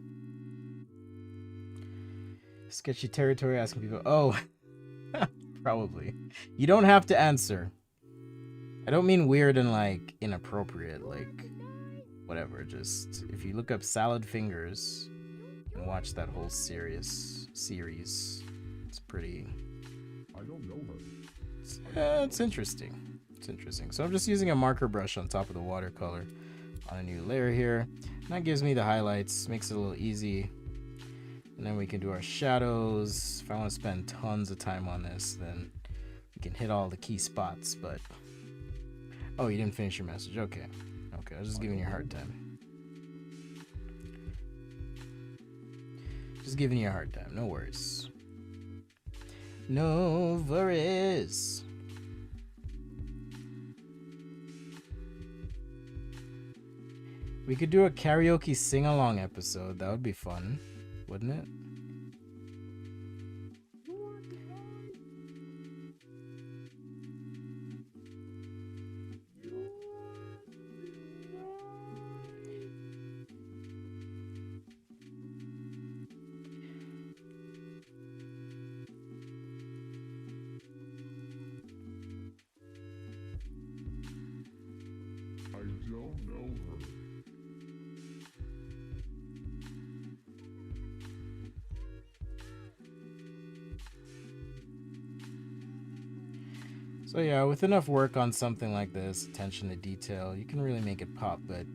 Sketchy territory asking people. Oh, probably. You don't have to answer. I don't mean weird and like inappropriate, like whatever. Just if you look up Salad Fingers and watch that whole series, it's pretty. I don't know her. It's interesting. It's interesting. So I'm just using a marker brush on top of the watercolor. On a new layer here, and that gives me the highlights, makes it a little easy, and then we can do our shadows. If I want to spend tons of time on this, then we can hit all the key spots. But oh, you didn't finish your message. Okay, I was just giving you a hard time. No worries. No worries. We could do a karaoke sing-along episode. That would be fun, wouldn't it? So yeah, with enough work on something like this, attention to detail, you can really make it pop. But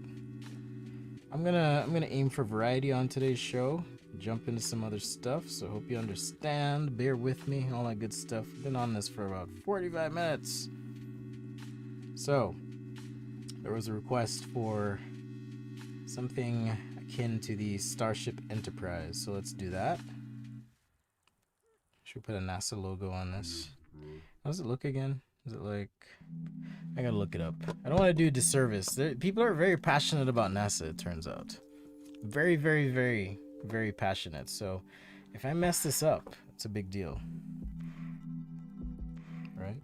I'm gonna aim for variety on today's show. Jump into some other stuff. So hope you understand. Bear with me, all that good stuff. Been on this for about 45 minutes. So there was a request for something akin to the Starship Enterprise. So let's do that. Should we put a NASA logo on this? How does it look again? Is it like... I gotta look it up. I don't want to do a disservice. People are very passionate about NASA, it turns out. Very, very, very, very passionate. So if I mess this up, it's a big deal. Right?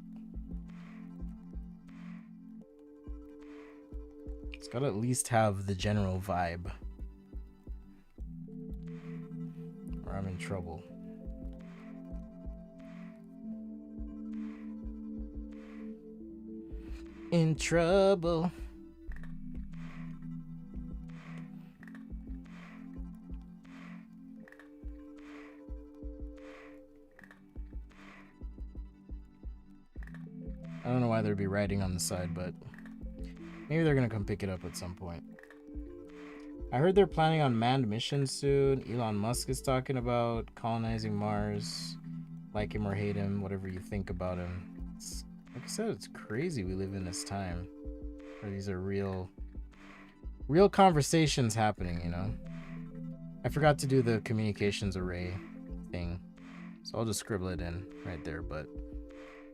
It's gotta at least have the general vibe, or I'm in trouble. In trouble. I don't know why there'd be writing on the side, but maybe they're gonna come pick it up at some point. I heard they're planning on manned missions soon. Elon Musk is talking about colonizing Mars. Like him or hate him, whatever you think about him. Like I said, it's crazy we live in this time where these are real conversations happening, you know? I forgot to do the communications array thing, so I'll just scribble it in right there, but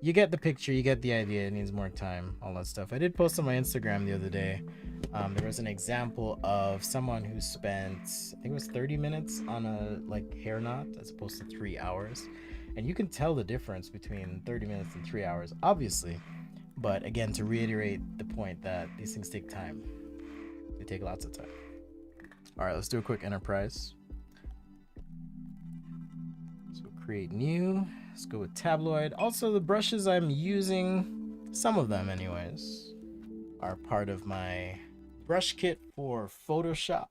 you get the picture, you get the idea. It needs more time, all that stuff. I did post on my Instagram the other day. There was an example of someone who spent, I think it was 30 minutes on a like hair knot as opposed to 3 hours. And you can tell the difference between 30 minutes and 3 hours, obviously. But again, to reiterate the point that these things take time. They take lots of time. All right, let's do a quick enterprise. So create new. Let's go with tabloid. Also, the brushes I'm using, some of them anyways, are part of my brush kit for Photoshop.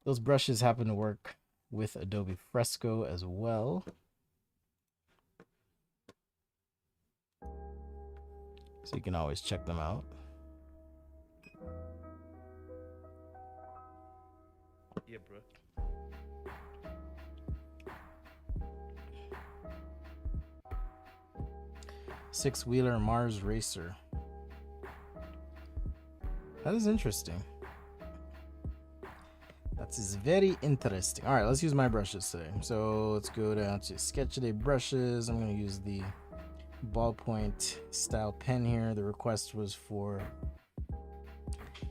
Those brushes happen to work with Adobe Fresco as well. So you can always check them out.
Yeah, bro.
Six-wheeler Mars Racer. That is interesting. That is very interesting. All right, let's use my brushes today. So let's go down to Sketchaday brushes. I'm going to use the ballpoint style pen here. The request was for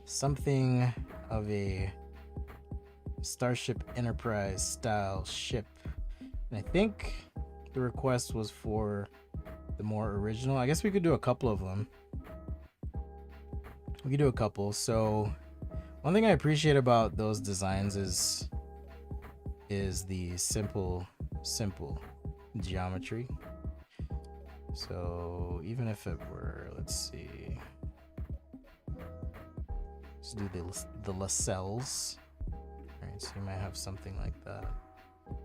something of a Starship Enterprise style ship. And I think the request was for the more original. I guess we could do a couple of them. We could do a couple. So one thing I appreciate about those designs is the simple geometry. So even if it were, let's see, let's do the lacelles. All right, so you might have something like that.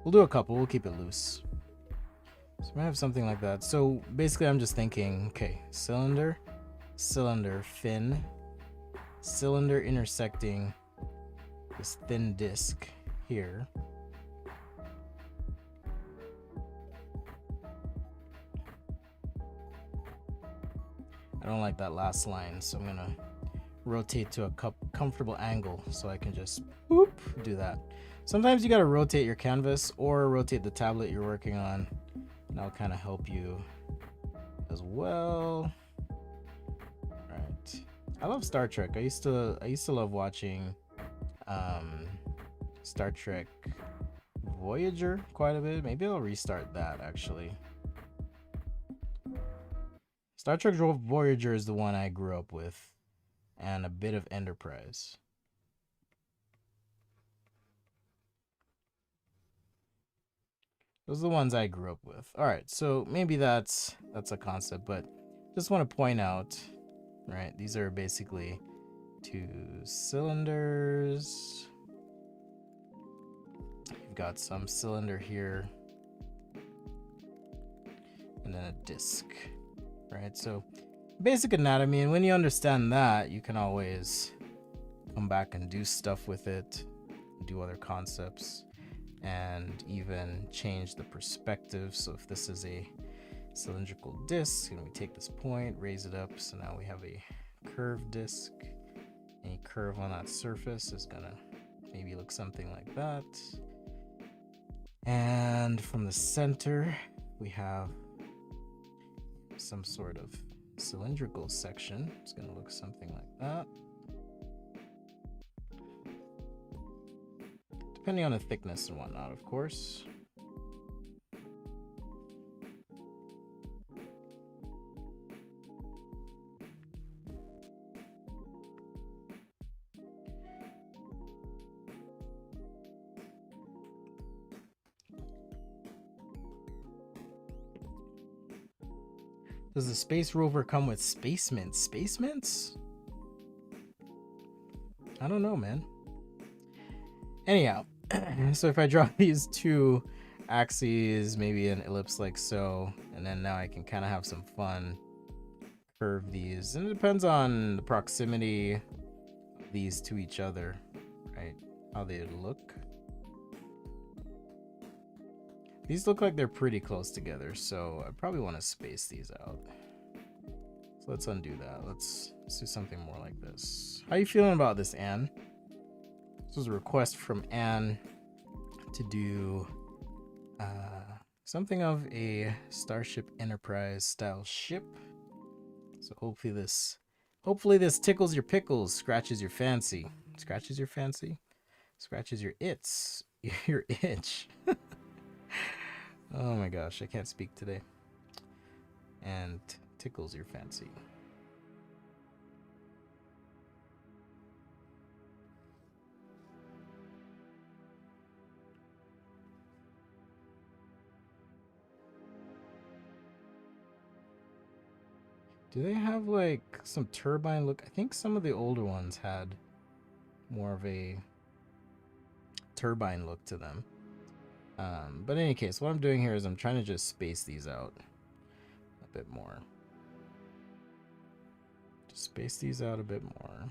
We'll do a couple. We'll keep it loose. So we might have something like that. So basically, I'm just thinking, okay, cylinder, fin, cylinder intersecting this thin disc here. I don't like that last line, so I'm gonna rotate to a comfortable angle so I can just whoop, do that. Sometimes you gotta rotate your canvas or rotate the tablet you're working on. And that'll kind of help you as well. Right. I love Star Trek. I used to love watching Star Trek Voyager quite a bit. Maybe I'll restart that actually. Star Trek Voyager is the one I grew up with, and a bit of Enterprise. Those are the ones I grew up with. All right, so maybe that's a concept, but just want to point out, right? These are basically two cylinders. You've got some cylinder here, and then a disc, right? So basic anatomy, and when you understand that, you can always come back and do stuff with it, do other concepts, and even change the perspective. So if this is a cylindrical disc and we take this point, raise it up, so now we have a curved disc. Any curve on that surface is gonna maybe look something like that. And from the center we have some sort of cylindrical section. It's gonna look something like that, depending on the thickness and whatnot, of course. Does the space rover come with space mints? Space mints? I don't know, man. Anyhow, so if I draw these two axes, maybe an ellipse like so, and then now I can kind of have some fun curve these, and it depends on the proximity of these to each other, right? How they look. These look like they're pretty close together, so I probably want to space these out. So let's undo that. Let's do something more like this. How you feeling about this, Anne? This was a request from Anne to do something of a Starship Enterprise style ship. So hopefully this tickles your pickles, scratches your fancy. Scratches your fancy? Scratches your your itch. Oh my gosh, I can't speak today. And tickles your fancy. Do they have like some turbine look? I think some of the older ones had more of a turbine look to them. But in any case, what I'm doing here is I'm trying to just space these out a bit more. Just space these out a bit more.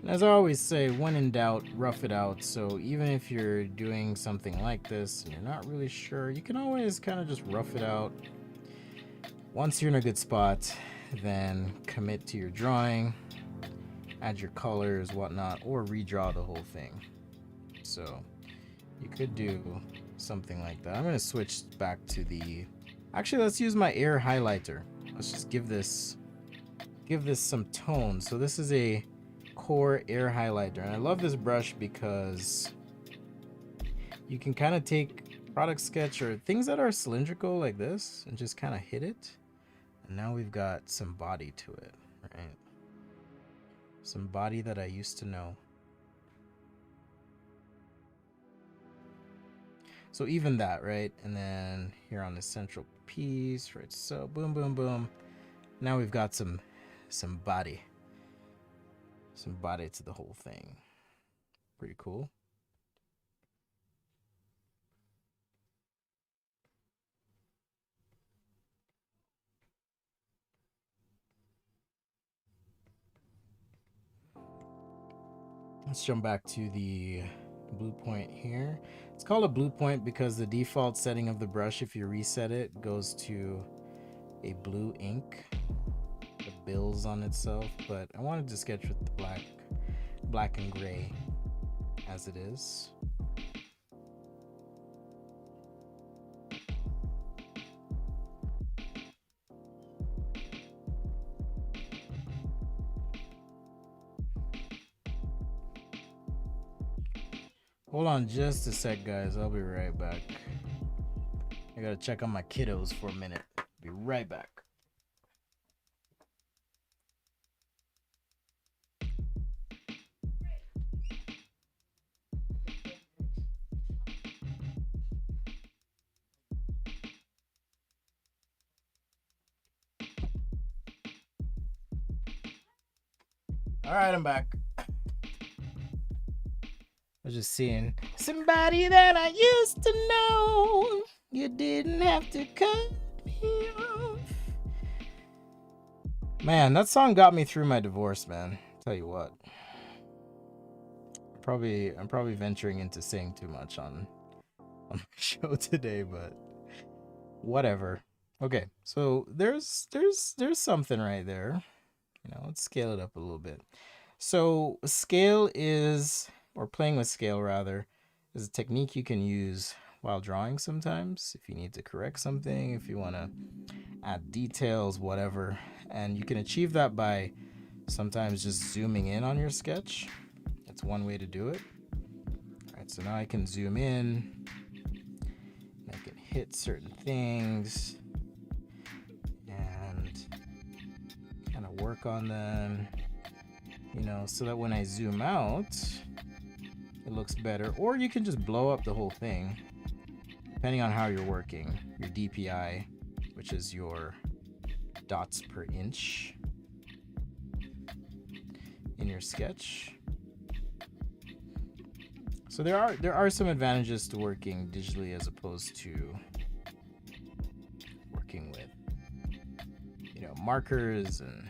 As I always say, when in doubt, rough it out. So even if you're doing something like this and you're not really sure, you can always kind of just rough it out. Once you're in a good spot, then commit to your drawing, add your colors, whatnot, or redraw the whole thing. So you could do something like that. I'm going to switch back to the... Actually, let's use my air highlighter. Let's just give this some tone. So this is a core air highlighter, and I love this brush because you can kind of take product sketch or things that are cylindrical like this and just kind of hit it, and now we've got some body to it, right? Some body that I used to know. So even that, right? And then here on the central piece, right? So boom, boom, boom. Now we've got some body. Some body to the whole thing. Pretty cool. Let's jump back to the blue point here. It's called a blue point because the default setting of the brush, if you reset it, goes to a blue ink. The bills on itself, but I wanted to sketch with the black and gray as it is. Hold on just a sec, guys. I'll be right back. I gotta check on my kiddos for a minute. Be right back. All right, I'm back. I was just seeing somebody that I used to know. You didn't have to cut me off. Man, that song got me through my divorce, man. Tell you what. I'm probably venturing into saying too much on my show today, but whatever. Okay, so there's something right there. You know, let's scale it up a little bit. So scale is, or playing with scale rather, is a technique you can use while drawing sometimes. If you need to correct something, if you want to add details, whatever. And you can achieve that by sometimes just zooming in on your sketch. That's one way to do it. All right, so now I can zoom in. I can hit certain things and kind of work on them, you know, so that when I zoom out, it looks better. Or you can just blow up the whole thing. depending on how you're working, your DPI, which is your dots per inch in your sketch. So there are some advantages to working digitally as opposed to working with, you know, markers and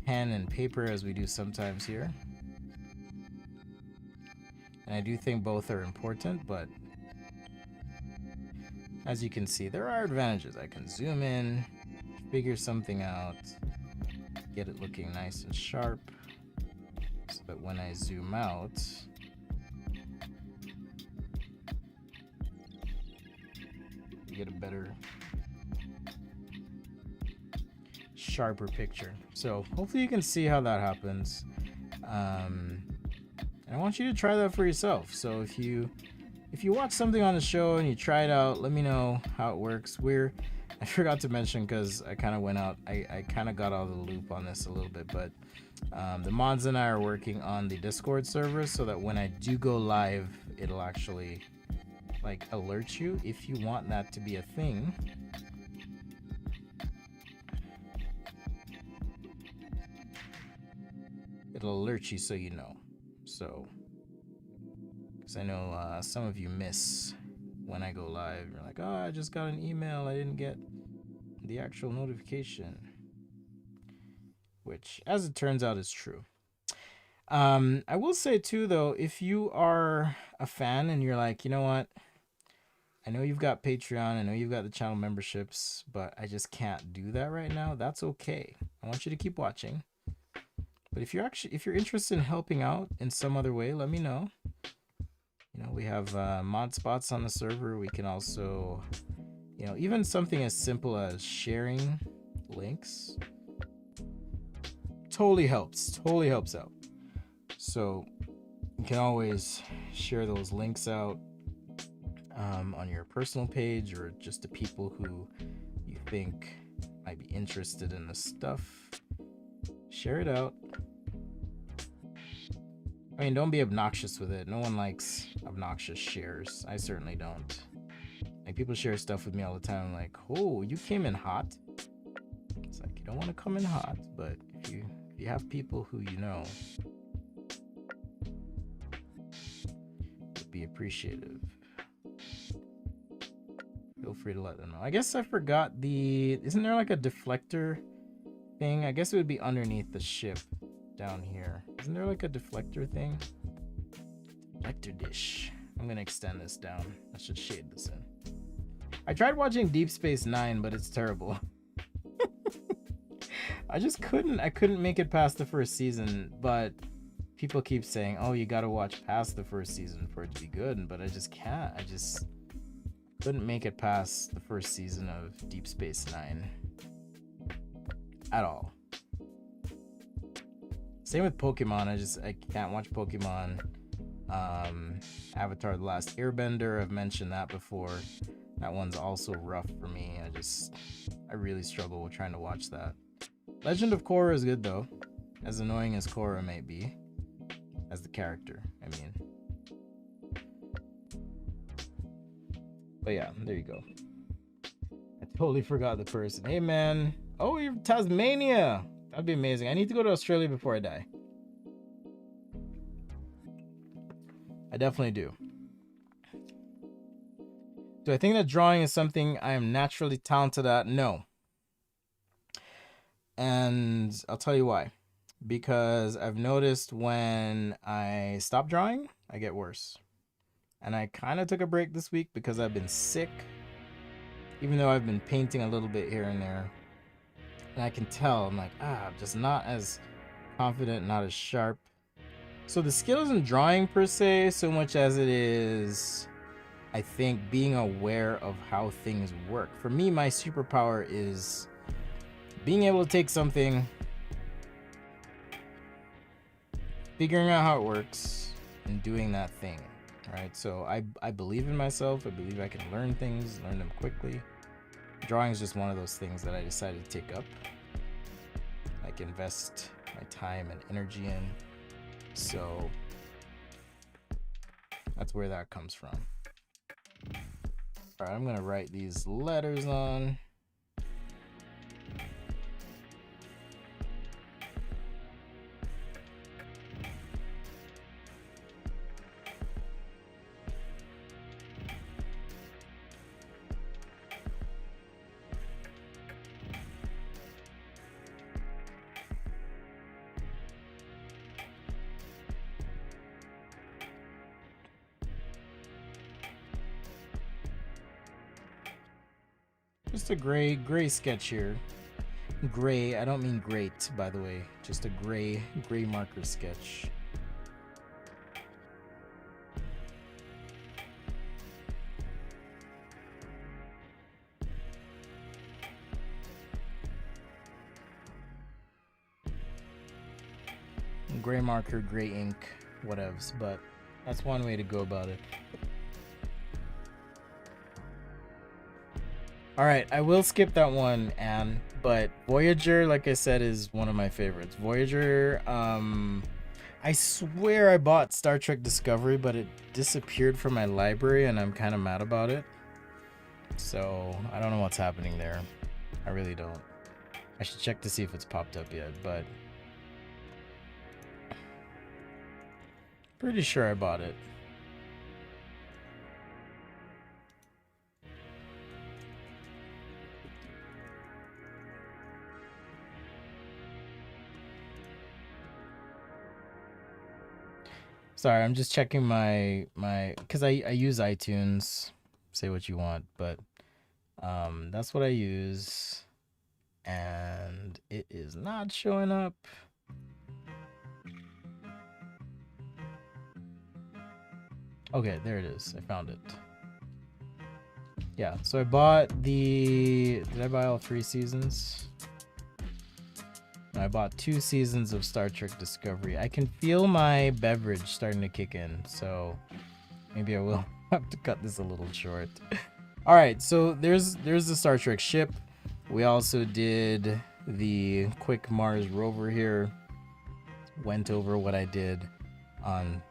pen and paper as we do sometimes here. And I do think both are important, but as you can see, there are advantages. I can zoom in, figure something out, get it looking nice and sharp, so that when I zoom out, you get a better, sharper picture. So hopefully you can see how that happens. And I want you to try that for yourself. So if you watch something on the show and you try it out, let me know how it works. I forgot to mention, because I kind of went out, I kind of got out of the loop on this a little bit, but the mods and I are working on the Discord server so that when I do go live, it'll actually like alert you if you want that to be a thing. It'll alert you so you know. So, because I know some of you miss when I go live. You're like, oh, I just got an email, I didn't get the actual notification, which as it turns out is true. I will say too though, if you are a fan and you're like, you know what, I know you've got Patreon, I know you've got the channel memberships, but I just can't do that right now, that's okay. I want you to keep watching. But if you're interested in helping out in some other way, let me know. You know, we have mod spots on the server. We can also, you know, even something as simple as sharing links totally helps out. So you can always share those links out on your personal page, or just to people who you think might be interested in this stuff. Share it out. I mean, don't be obnoxious with it. No one likes obnoxious shares. I certainly don't. Like, people share stuff with me all the time, like, oh, you came in hot. It's like, you don't want to come in hot, but if you have people who you know would be appreciative, feel free to let them know. I guess I forgot isn't there like a deflector thing? I guess it would be underneath the ship down here. Isn't there like a deflector thing? Deflector dish. I'm gonna extend this down. I should shade this in. I tried watching Deep Space Nine, but it's terrible. I couldn't make it past the first season, but people keep saying, oh, you gotta watch past the first season for it to be good, but I just can't. I just couldn't make it past the first season of Deep Space Nine at all. Same with Pokemon. I can't watch Pokemon. Avatar: The Last Airbender, I've mentioned that before. That one's also rough for me. I really struggle with trying to watch that. Legend of Korra is good though, as annoying as Korra may be, as the character, I mean. But yeah, there you go. I totally forgot the person. Hey man, oh, you're from Tasmania. That'd be amazing. I need to go to Australia before I die. I definitely do. Do I think that drawing is something I am naturally talented at? No. And I'll tell you why. Because I've noticed when I stop drawing, I get worse. And I kind of took a break this week because I've been sick. Even though I've been painting a little bit here and there. And I can tell, I'm like, I'm just not as confident, not as sharp. So the skill isn't drawing per se, so much as it is, I think, being aware of how things work. For me, my superpower is being able to take something, figuring out how it works, and doing that thing, right? So I believe in myself. I believe I can learn things, learn them quickly. Drawing is just one of those things that I decided to take up, like invest my time and energy in. So that's where that comes from. All right, I'm gonna write these letters on. Just a gray sketch here. Gray, I don't mean great, by the way. Just a gray marker sketch. Gray marker, gray ink, whatevs, but that's one way to go about it. Alright, I will skip that one, Anne, but Voyager, like I said, is one of my favorites. Voyager, I swear I bought Star Trek Discovery, but it disappeared from my library, and I'm kind of mad about it. So, I don't know what's happening there. I really don't. I should check to see if it's popped up yet, but pretty sure I bought it. Sorry, I'm just checking my because I use iTunes. Say what you want, but that's what I use, and it is not showing up. Okay, there it is. I found it. Yeah, so I bought the... Did I buy all 3 seasons? I bought 2 seasons of Star Trek Discovery. I can feel my beverage starting to kick in, so maybe I will have to cut this a little short. All right, so there's the Star Trek ship. We also did the quick Mars rover here. Went over what I did on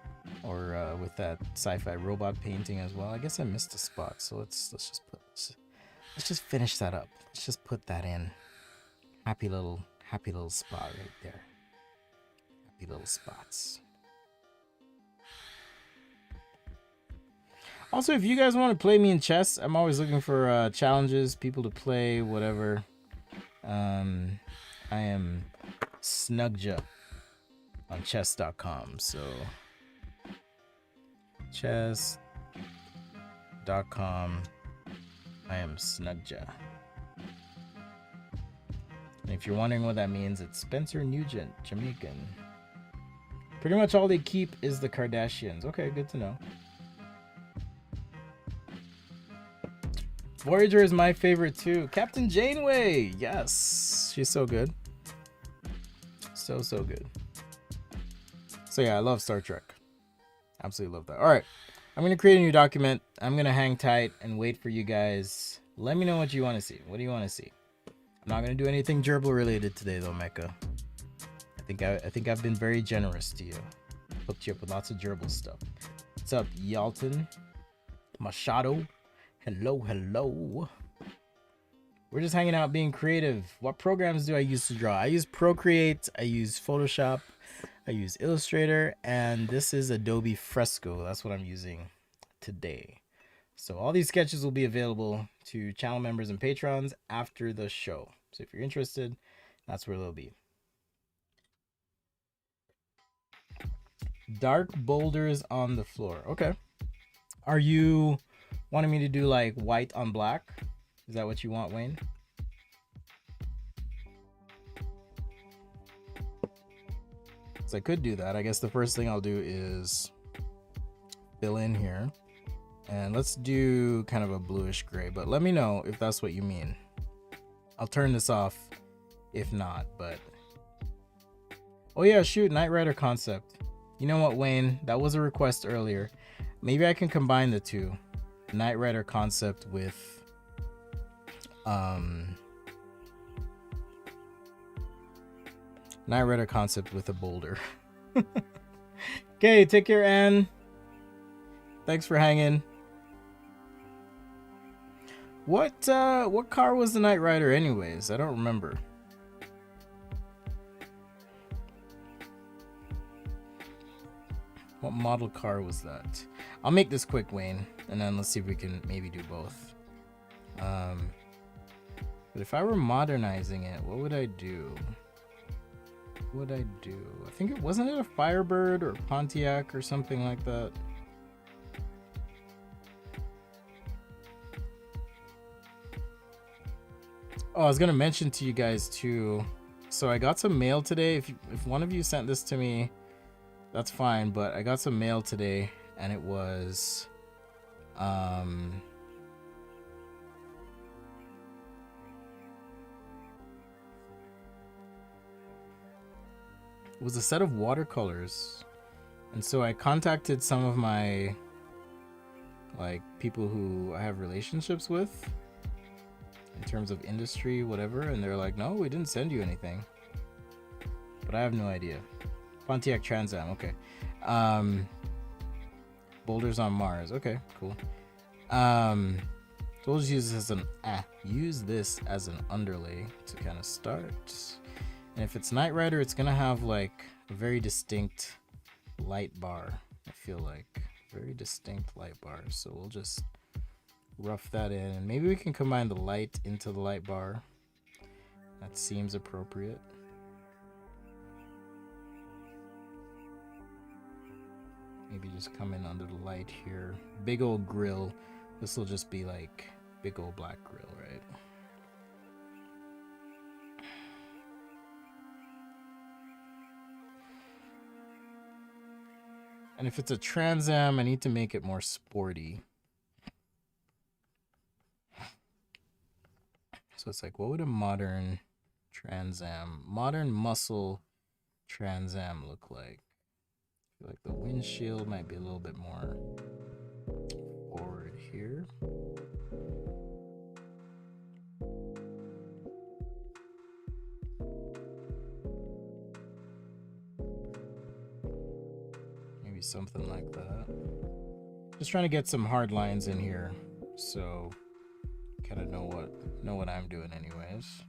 with that sci-fi robot painting as well. I guess I missed a spot, so let's just finish that up. Let's just put that in. Happy little spot right there. Happy little spots. Also, if you guys want to play me in chess, I'm always looking for challenges, people to play, whatever. I am Snugja on chess.com, so chess.com. I am Snugja. And if you're wondering what that means, it's Spencer Nugent, Jamaican. Pretty much all they keep is the Kardashians. Okay, good to know. Voyager is my favorite too. Captain Janeway, yes, she's so good. So good. So yeah, I love Star Trek. Absolutely love that. All right, I'm gonna create a new document. I'm gonna hang tight and wait for you guys. Let me know what you want to see. What do you want to see? I'm not gonna do anything gerbil related today though, Mecca. I think I've been very generous to you. Hooked you up with lots of gerbil stuff. What's up, Yalton? Machado? Hello. We're just hanging out being creative. What programs do I use to draw? I use Procreate, I use Photoshop, I use Illustrator, and this is Adobe Fresco. That's what I'm using today. So all these sketches will be available to channel members and patrons after the show. So if you're interested, that's where they'll be. Dark boulders on the floor. Okay. Are you wanting me to do like white on black? Is that what you want, Wayne? So I could do that. I guess the first thing I'll do is fill in here. And let's do kind of a bluish gray, but let me know if that's what you mean. I'll turn this off if not, but... Oh yeah, shoot, Knight Rider concept. You know what, Wayne? That was a request earlier. Maybe I can combine the two. Knight Rider concept with... Knight Rider concept with a boulder. Okay, take care, Anne. Thanks for hanging. What car was the Knight Rider anyways? I don't remember. What model car was that? I'll make this quick, Wayne, and then let's see if we can maybe do both. But if I were modernizing it, what would I do? What would I do? I think it wasn't it a Firebird or Pontiac or something like that. Oh, I was gonna mention to you guys too. So I got some mail today. If one of you sent this to me, that's fine. But I got some mail today, and it was, it was a set of watercolors, and so I contacted some of my people who I have relationships with in terms of industry, whatever, and they're like, no, we didn't send you anything. But I have no idea. Pontiac Trans Am, okay. Boulders on Mars, okay, cool. So we'll just use this as an underlay to kind of start. And if it's Knight Rider, it's gonna have like a very distinct light bar. I feel like very distinct light bar. So we'll just rough that in, and maybe we can combine the light into the light bar. That seems appropriate. Maybe just come in under the light here. Big old grill. This will just be like big old black grill, right? And if it's a Trans Am, I need to make it more sporty. So it's like, what would a modern Trans Am, modern muscle Trans Am look like? I feel like the windshield might be a little bit more forward here. Maybe something like that. Just trying to get some hard lines in here, so kind of know what I'm doing anyways.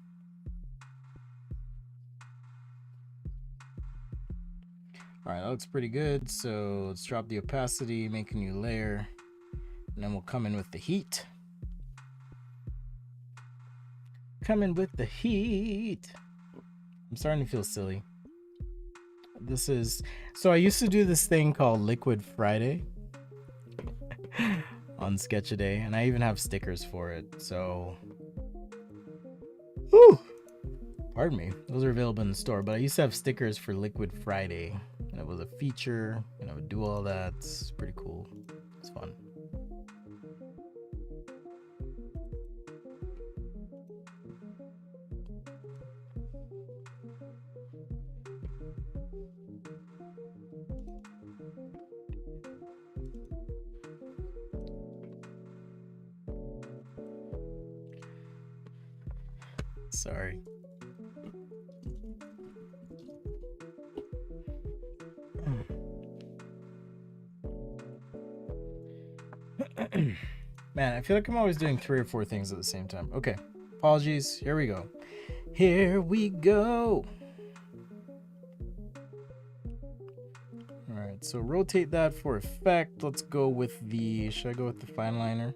All right, that looks pretty good. So let's drop the opacity, make a new layer, and then we'll come in with the heat. Come in with the heat. I'm starting to feel silly. So I used to do this thing called Liquid Friday on Sketchaday, and I even have stickers for it. So, whew, pardon me, those are available in the store. But I used to have stickers for Liquid Friday, and it was a feature, and I would do all that. It's pretty cool. It's fun. Sorry. Man, I feel like I'm always doing 3 or 4 things at the same time. Okay, apologies. Here we go. Here we go. All right, so rotate that for effect. Let's go with the, should I go with the fine liner?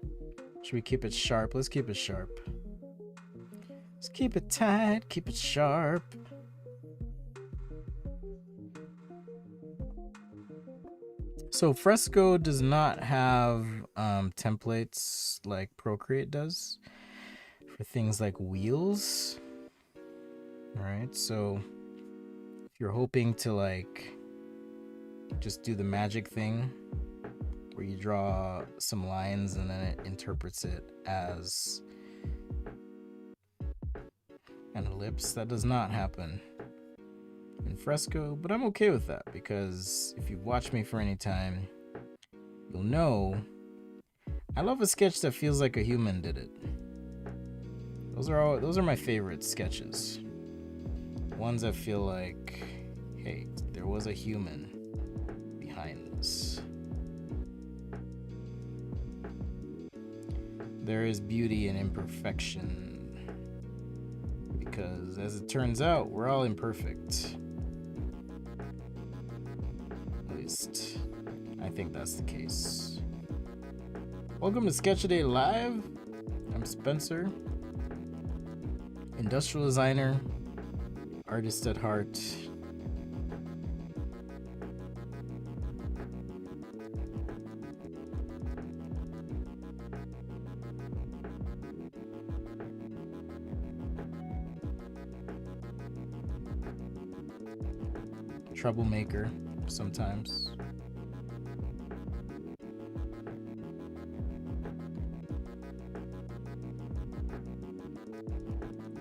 Should we keep it sharp? Let's keep it sharp. Let's keep it tight, keep it sharp. So Fresco does not have templates like Procreate does for things like wheels. All right, so if you're hoping to like just do the magic thing where you draw some lines and then it interprets it as an ellipse, that does not happen in Fresco, but I'm okay with that because if you've watched me for any time, you'll know I love a sketch that feels like a human did it. Those are my favorite sketches. Ones that feel like, hey, there was a human behind this. there is beauty in imperfection. Because as it turns out, we're all imperfect. At least, I think that's the case. Welcome to Sketchaday Live. I'm Spencer, industrial designer, artist at heart. Troublemaker sometimes.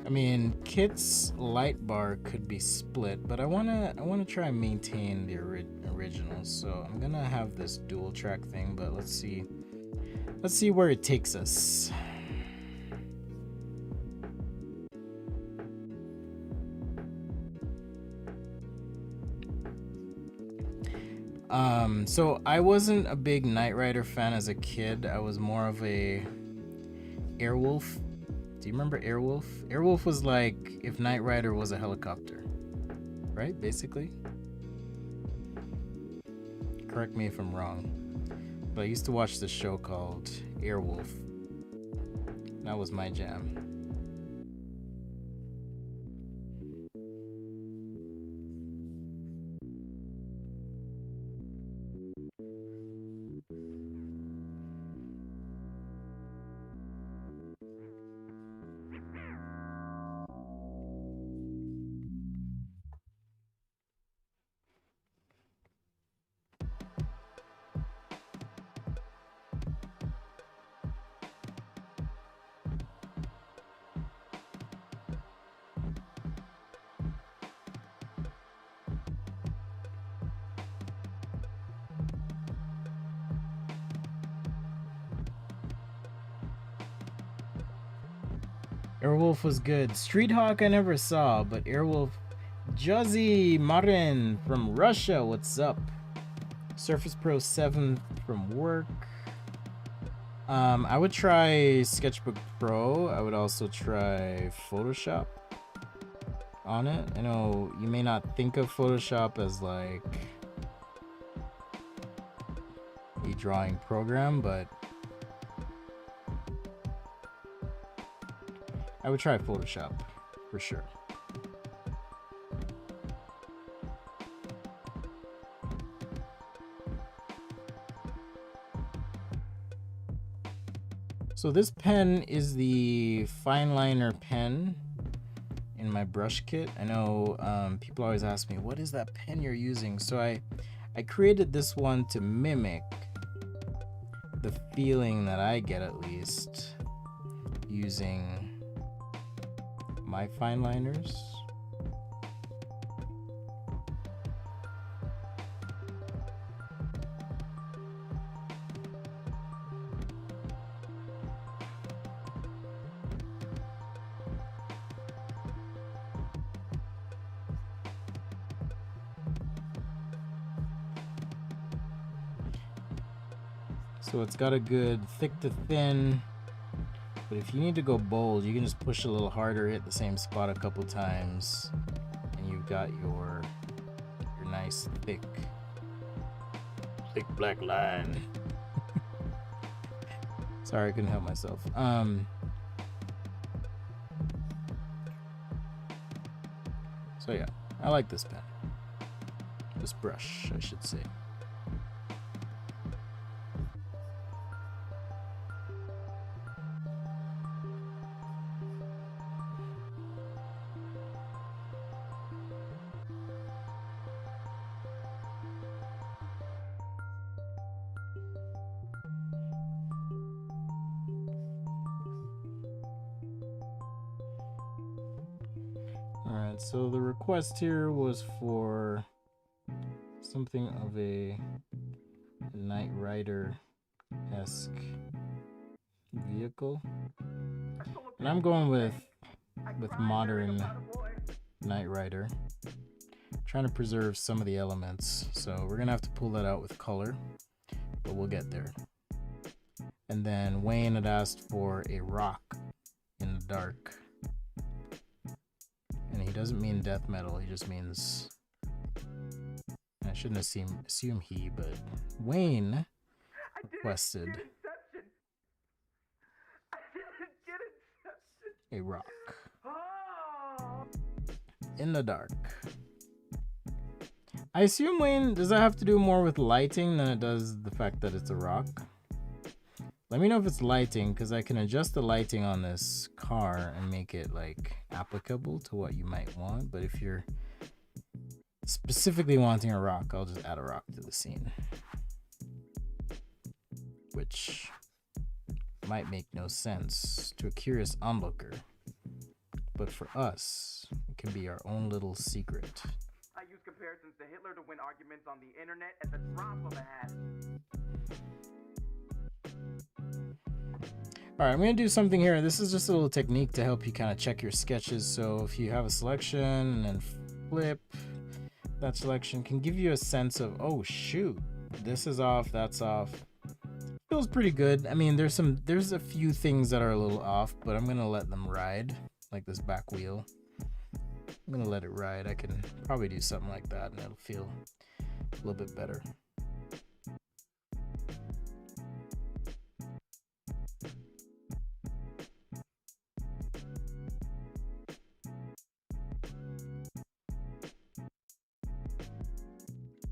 I mean, Kit's light bar could be split, but I wanna try and maintain the original. So I'm gonna have this dual track thing, but let's see where it takes us. So I wasn't a big Knight Rider fan as a kid. I was more of a Airwolf. Do you remember Airwolf? Airwolf was like if Knight Rider was a helicopter, right? Basically. Correct me if I'm wrong. But I used to watch this show called Airwolf. That was my jam. Airwolf was good. Street Hawk I never saw, but Airwolf. Juzzy Marin from Russia, what's up? Surface Pro 7 from work. I would try Sketchbook Pro. I would also try Photoshop on it. I know you may not think of Photoshop as like a drawing program, but I would try Photoshop for sure. So this pen is the fine liner pen in my brush kit. I know people always ask me, what is that pen you're using? So I created this one to mimic the feeling that I get, at least, using my fine liners. So it's got a good thick to thin. But if you need to go bold, you can just push a little harder, hit the same spot a couple times, and you've got your nice thick black line. Sorry, I couldn't help myself. So yeah, I like this pen. This brush, I should say. Alright, so the request here was for something of a Knight Rider-esque vehicle. And I'm going with modern Knight Rider. Trying to preserve some of the elements. So we're gonna have to pull that out with color, but we'll get there. And then Wayne had asked for a rock in the dark. And he doesn't mean death metal, he just means... I shouldn't assume he, but Wayne requested a rock in the dark. I assume, Wayne, does that have to do more with lighting than it does the fact that it's a rock? Let me know if it's lighting, because I can adjust the lighting on this car and make it like applicable to what you might want. But if you're specifically wanting a rock, I'll just add a rock to the scene, which might make no sense to a curious onlooker, but for us, it can be our own little secret.
I use comparisons to Hitler to win arguments on the internet at the drop of a hat.
All right, I'm gonna do something here. This is just a little technique to help you kind of check your sketches. So if you have a selection and then flip, that selection can give you a sense of, oh shoot, this is off, that's off. Feels pretty good. I mean, there's a few things that are a little off, but I'm gonna let them ride, like this back wheel. I'm gonna let it ride. I can probably do something like that and it'll feel a little bit better.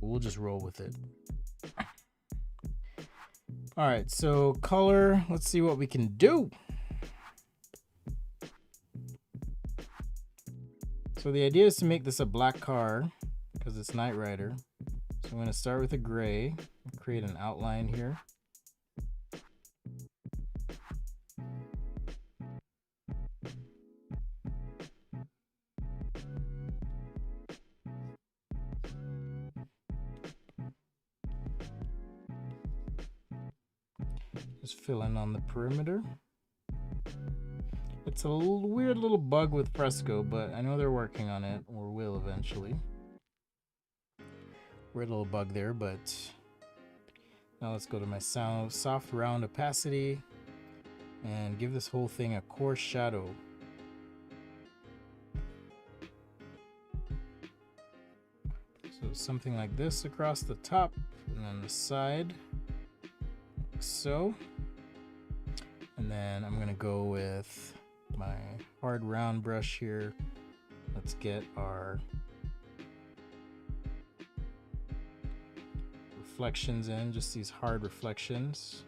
We'll just roll with it. All right, so color, let's see what we can do. So the idea is to make this a black car because it's Knight Rider. So I'm going to start with a gray, create an outline here. Just fill in on the perimeter. It's a weird little bug with Fresco, but I know they're working on it, or will eventually. Weird little bug there, but now let's go to my soft round opacity and give this whole thing a coarse shadow. So something like this across the top and then the side, like so. And then I'm gonna go with my hard round brush here. Let's get our reflections in, just these hard reflections.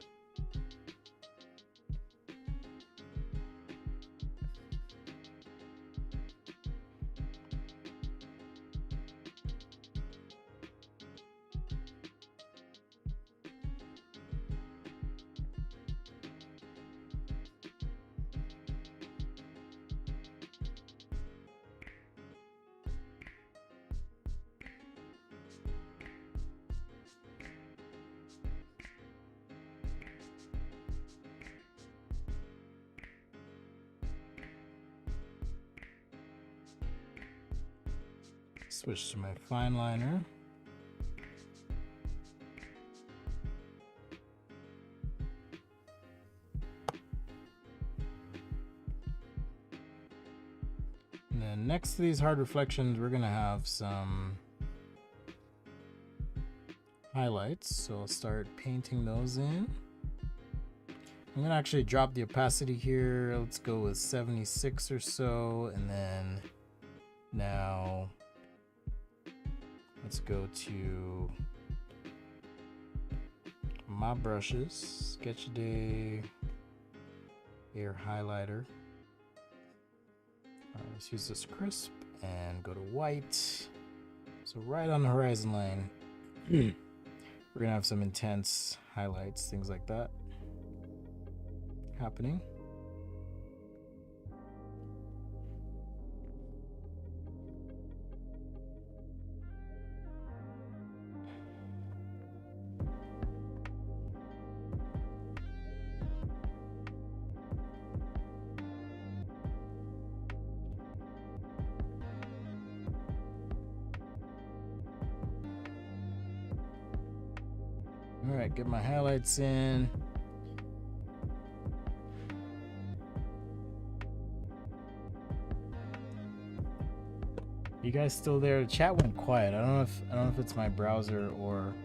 Switch to my fine liner. And then next to these hard reflections, we're gonna have some highlights. So I'll start painting those in. I'm gonna actually drop the opacity here. Let's go with 76 or so, and then now let's go to my brushes, Sketchaday, Air Highlighter. All right, let's use this crisp and go to white. So right on the horizon line, we're gonna have some intense highlights, things like that happening. All right, get my highlights in. You guys still there? The chat went quiet. I don't know if it's my browser or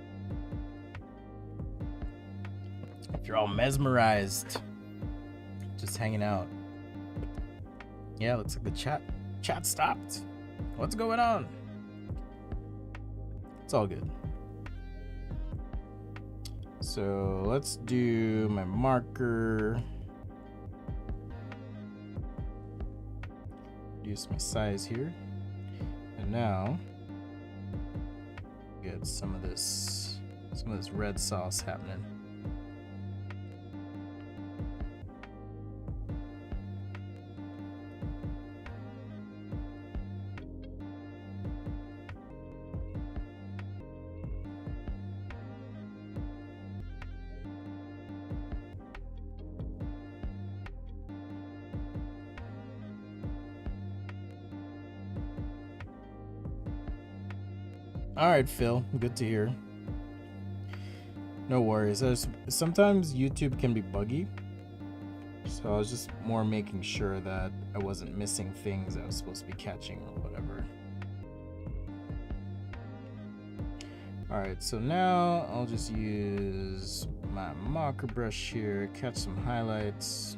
if you're all mesmerized, just hanging out. Yeah, looks like the chat stopped. What's going on? It's all good. So let's do my marker. Reduce my size here. And now get some of this red sauce happening. All right, Phil, good to hear. No worries. Sometimes YouTube can be buggy, so I was just more making sure that I wasn't missing things I was supposed to be catching or whatever. All right, so now I'll just use my marker brush here, catch some highlights.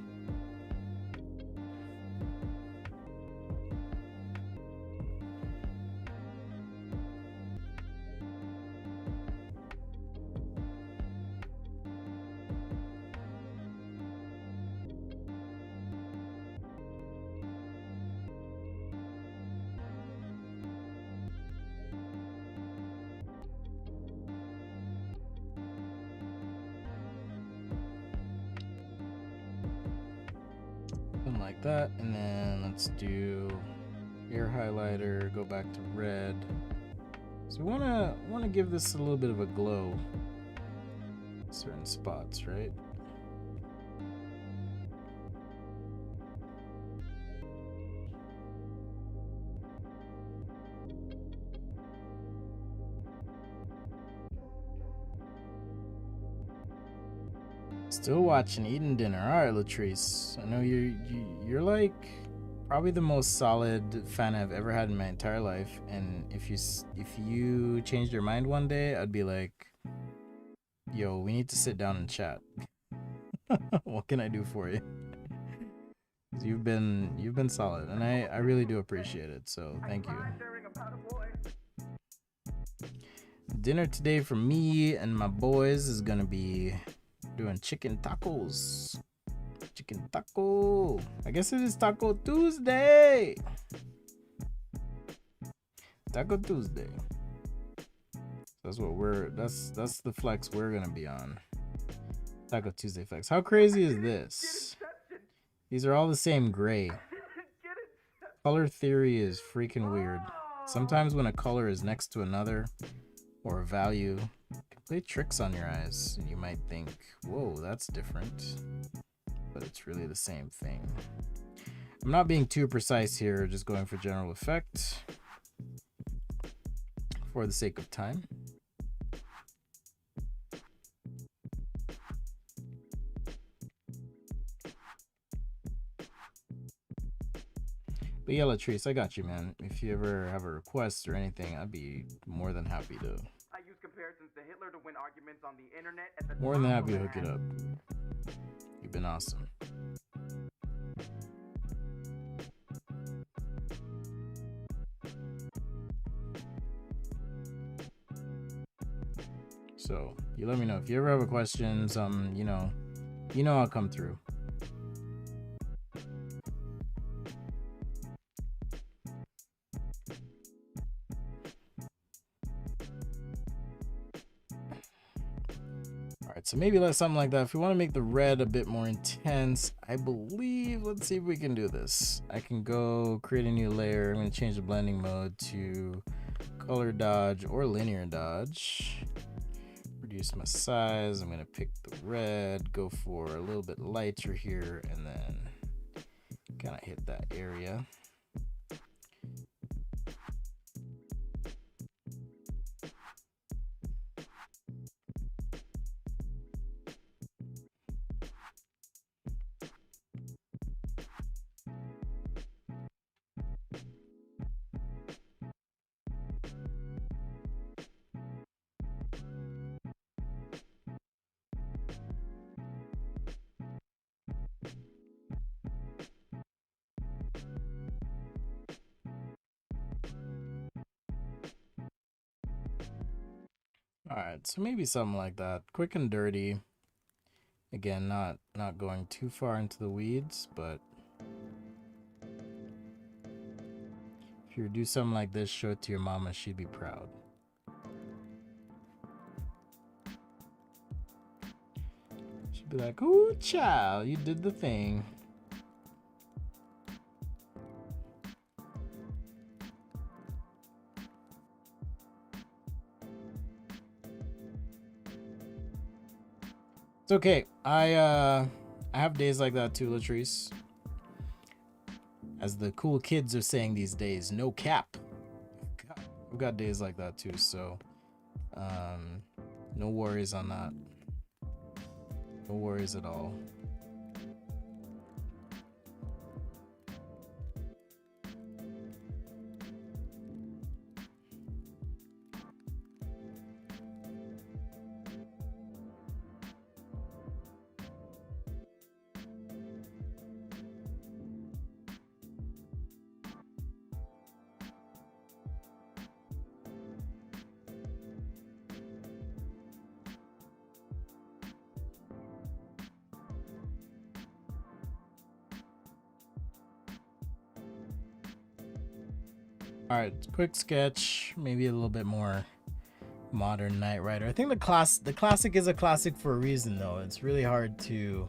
Like that, and then let's do air highlighter, go back to red. So we wanna give this a little bit of a glow in certain spots, right? Still watching, eating dinner. All right, Latrice. I know you're like probably the most solid fan I've ever had in my entire life. And if you changed your mind one day, I'd be like, yo, we need to sit down and chat. What can I do for you? You've been solid, and I really do appreciate it. So thank you. Dinner today for me and my boys is gonna be doing chicken tacos. Chicken taco. I guess it is Taco Tuesday. Taco Tuesday. That's the flex we're gonna be on. Taco Tuesday flex. How crazy is this? These are all the same gray. Color theory is freaking weird. Sometimes when a color is next to another or a value, it can play tricks on your eyes, and you might think, whoa, that's different. But it's really the same thing. I'm not being too precise here, just going for general effect for the sake of time. But yeah, Latrice, I got you, man. If you ever have a request or anything, I'd be more than happy to.
I use comparisons to Hitler to win arguments on the internet at the
More than happy to hook it up. You've been awesome. So you let me know if you ever have a question, you know I'll come through. So maybe let something like that. If we want to make the red a bit more intense, I believe, let's see if we can do this. I can go create a new layer. I'm going to change the blending mode to color dodge or linear dodge. Reduce my size. I'm going to pick the red, go for a little bit lighter here, and then kind of hit that area. All right, so maybe something like that, quick and dirty. Again, not going too far into the weeds, but if you do something like this, show it to your mama, she'd be proud. She'd be like, "Ooh, child, you did the thing." It's okay. I have days like that too, Latrice. As the cool kids are saying these days, no cap. I've got days like that too, so no worries on that. No worries at all. All right, quick sketch, maybe a little bit more modern Knight Rider. I think the classic is a classic for a reason, though. It's really hard to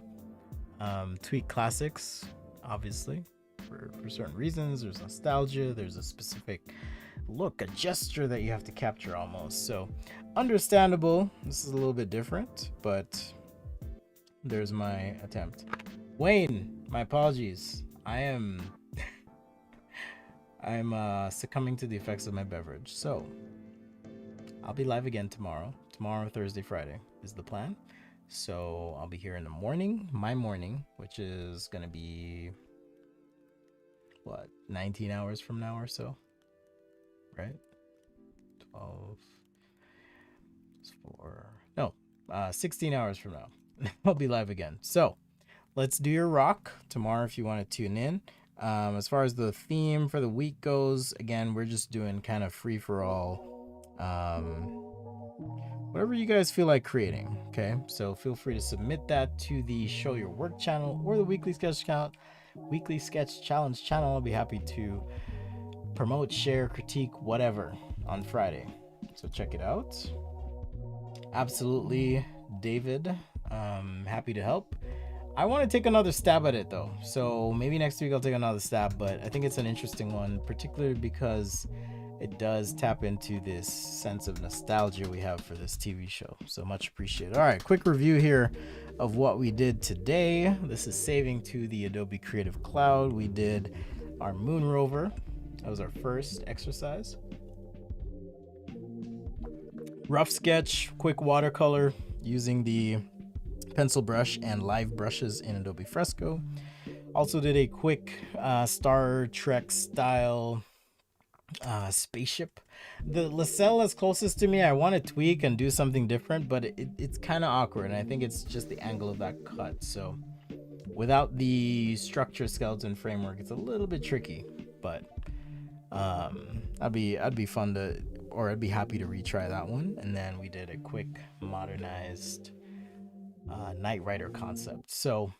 tweak classics, obviously, for certain reasons. There's nostalgia, there's a specific look, a gesture that you have to capture almost. So understandable. This is a little bit different, but there's my attempt. Wayne, my apologies. I'm succumbing to the effects of my beverage. So I'll be live again tomorrow. Tomorrow, Thursday, Friday is the plan. So I'll be here in the morning, my morning, which is going to be, what, 19 hours from now or so, right? 12, 4, no, 16 hours from now. I'll be live again. So let's do your rock tomorrow if you want to tune in. As far as the theme for the week goes, again, we're just doing kind of free for all. Whatever you guys feel like creating, okay? So feel free to submit that to the Show Your Work channel or the Weekly Sketch Challenge channel. I'll be happy to promote, share, critique, whatever on Friday. So check it out. Absolutely, David. Happy to help. I want to take another stab at it though, so maybe next week I'll take another stab, but I think it's an interesting one, particularly because it does tap into this sense of nostalgia we have for this TV show, so much appreciated. All right, quick review here of what we did today. This is saving to the Adobe Creative Cloud. We did our moon rover. That was our first exercise. Rough sketch, quick watercolor using the pencil brush and live brushes in Adobe Fresco. Also did a quick Star Trek style spaceship. The Lacelle is closest to me. I want to tweak and do something different, but it's kind of awkward, and I think it's just the angle of that cut. So without the structure skeleton framework, it's a little bit tricky, but I'd be fun to, or I'd be happy to retry that one. And then we did a quick modernized Knight Rider concept. So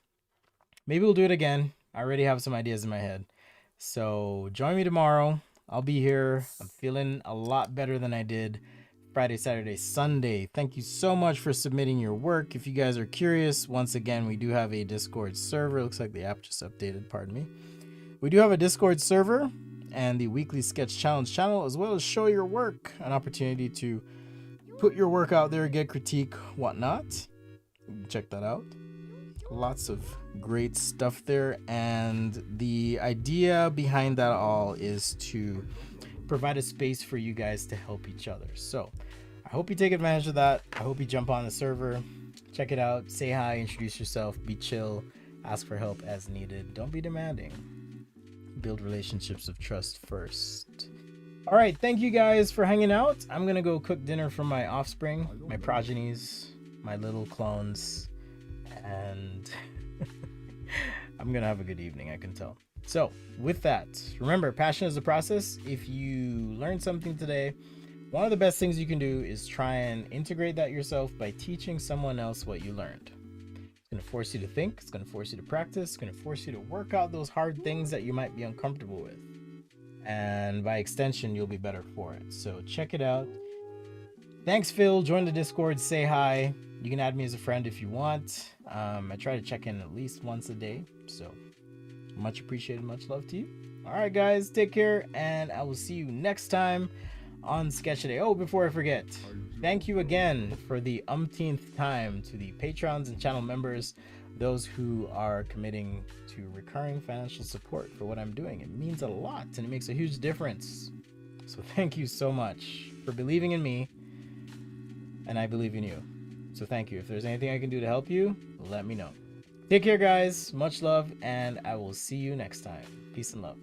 maybe we'll do it again. I already have some ideas in my head. So join me tomorrow. I'll be here. I'm feeling a lot better than I did Friday, Saturday, Sunday. Thank you so much for submitting your work. If you guys are curious, once again, we do have a Discord server. Looks like the app just updated, pardon me. We do have a Discord server and the Weekly Sketch Challenge channel, as well as Show Your Work, an opportunity to put your work out there, get critique, whatnot. Check that out. Lots of great stuff there, and the idea behind that all is to provide a space for you guys to help each other. So I hope you take advantage of that. I hope you jump on the server, check it out, say hi, introduce yourself, be chill, ask for help as needed. Don't be demanding. Build relationships of trust first. All right, thank you guys for hanging out. I'm gonna go cook dinner for my offspring, my progenies, my little clones, and I'm gonna have a good evening, I can tell. So with that, remember, passion is a process. If you learned something today, one of the best things you can do is try and integrate that yourself by teaching someone else what you learned. It's going to force you to think, it's going to force you to practice, it's going to force you to work out those hard things that you might be uncomfortable with. And by extension, you'll be better for it. So check it out. Thanks, Phil. Join the Discord, say hi. You can add me as a friend if you want. I try to check in at least once a day. So much appreciated, much love to you. All right, guys, take care, and I will see you next time on Sketchaday. Oh, before I forget, thank you again for the umpteenth time to the patrons and channel members, those who are committing to recurring financial support for what I'm doing. It means a lot, and it makes a huge difference. So thank you so much for believing in me, and I believe in you. So thank you. If there's anything I can do to help you, let me know. Take care, guys. Much love, and I will see you next time. Peace and love.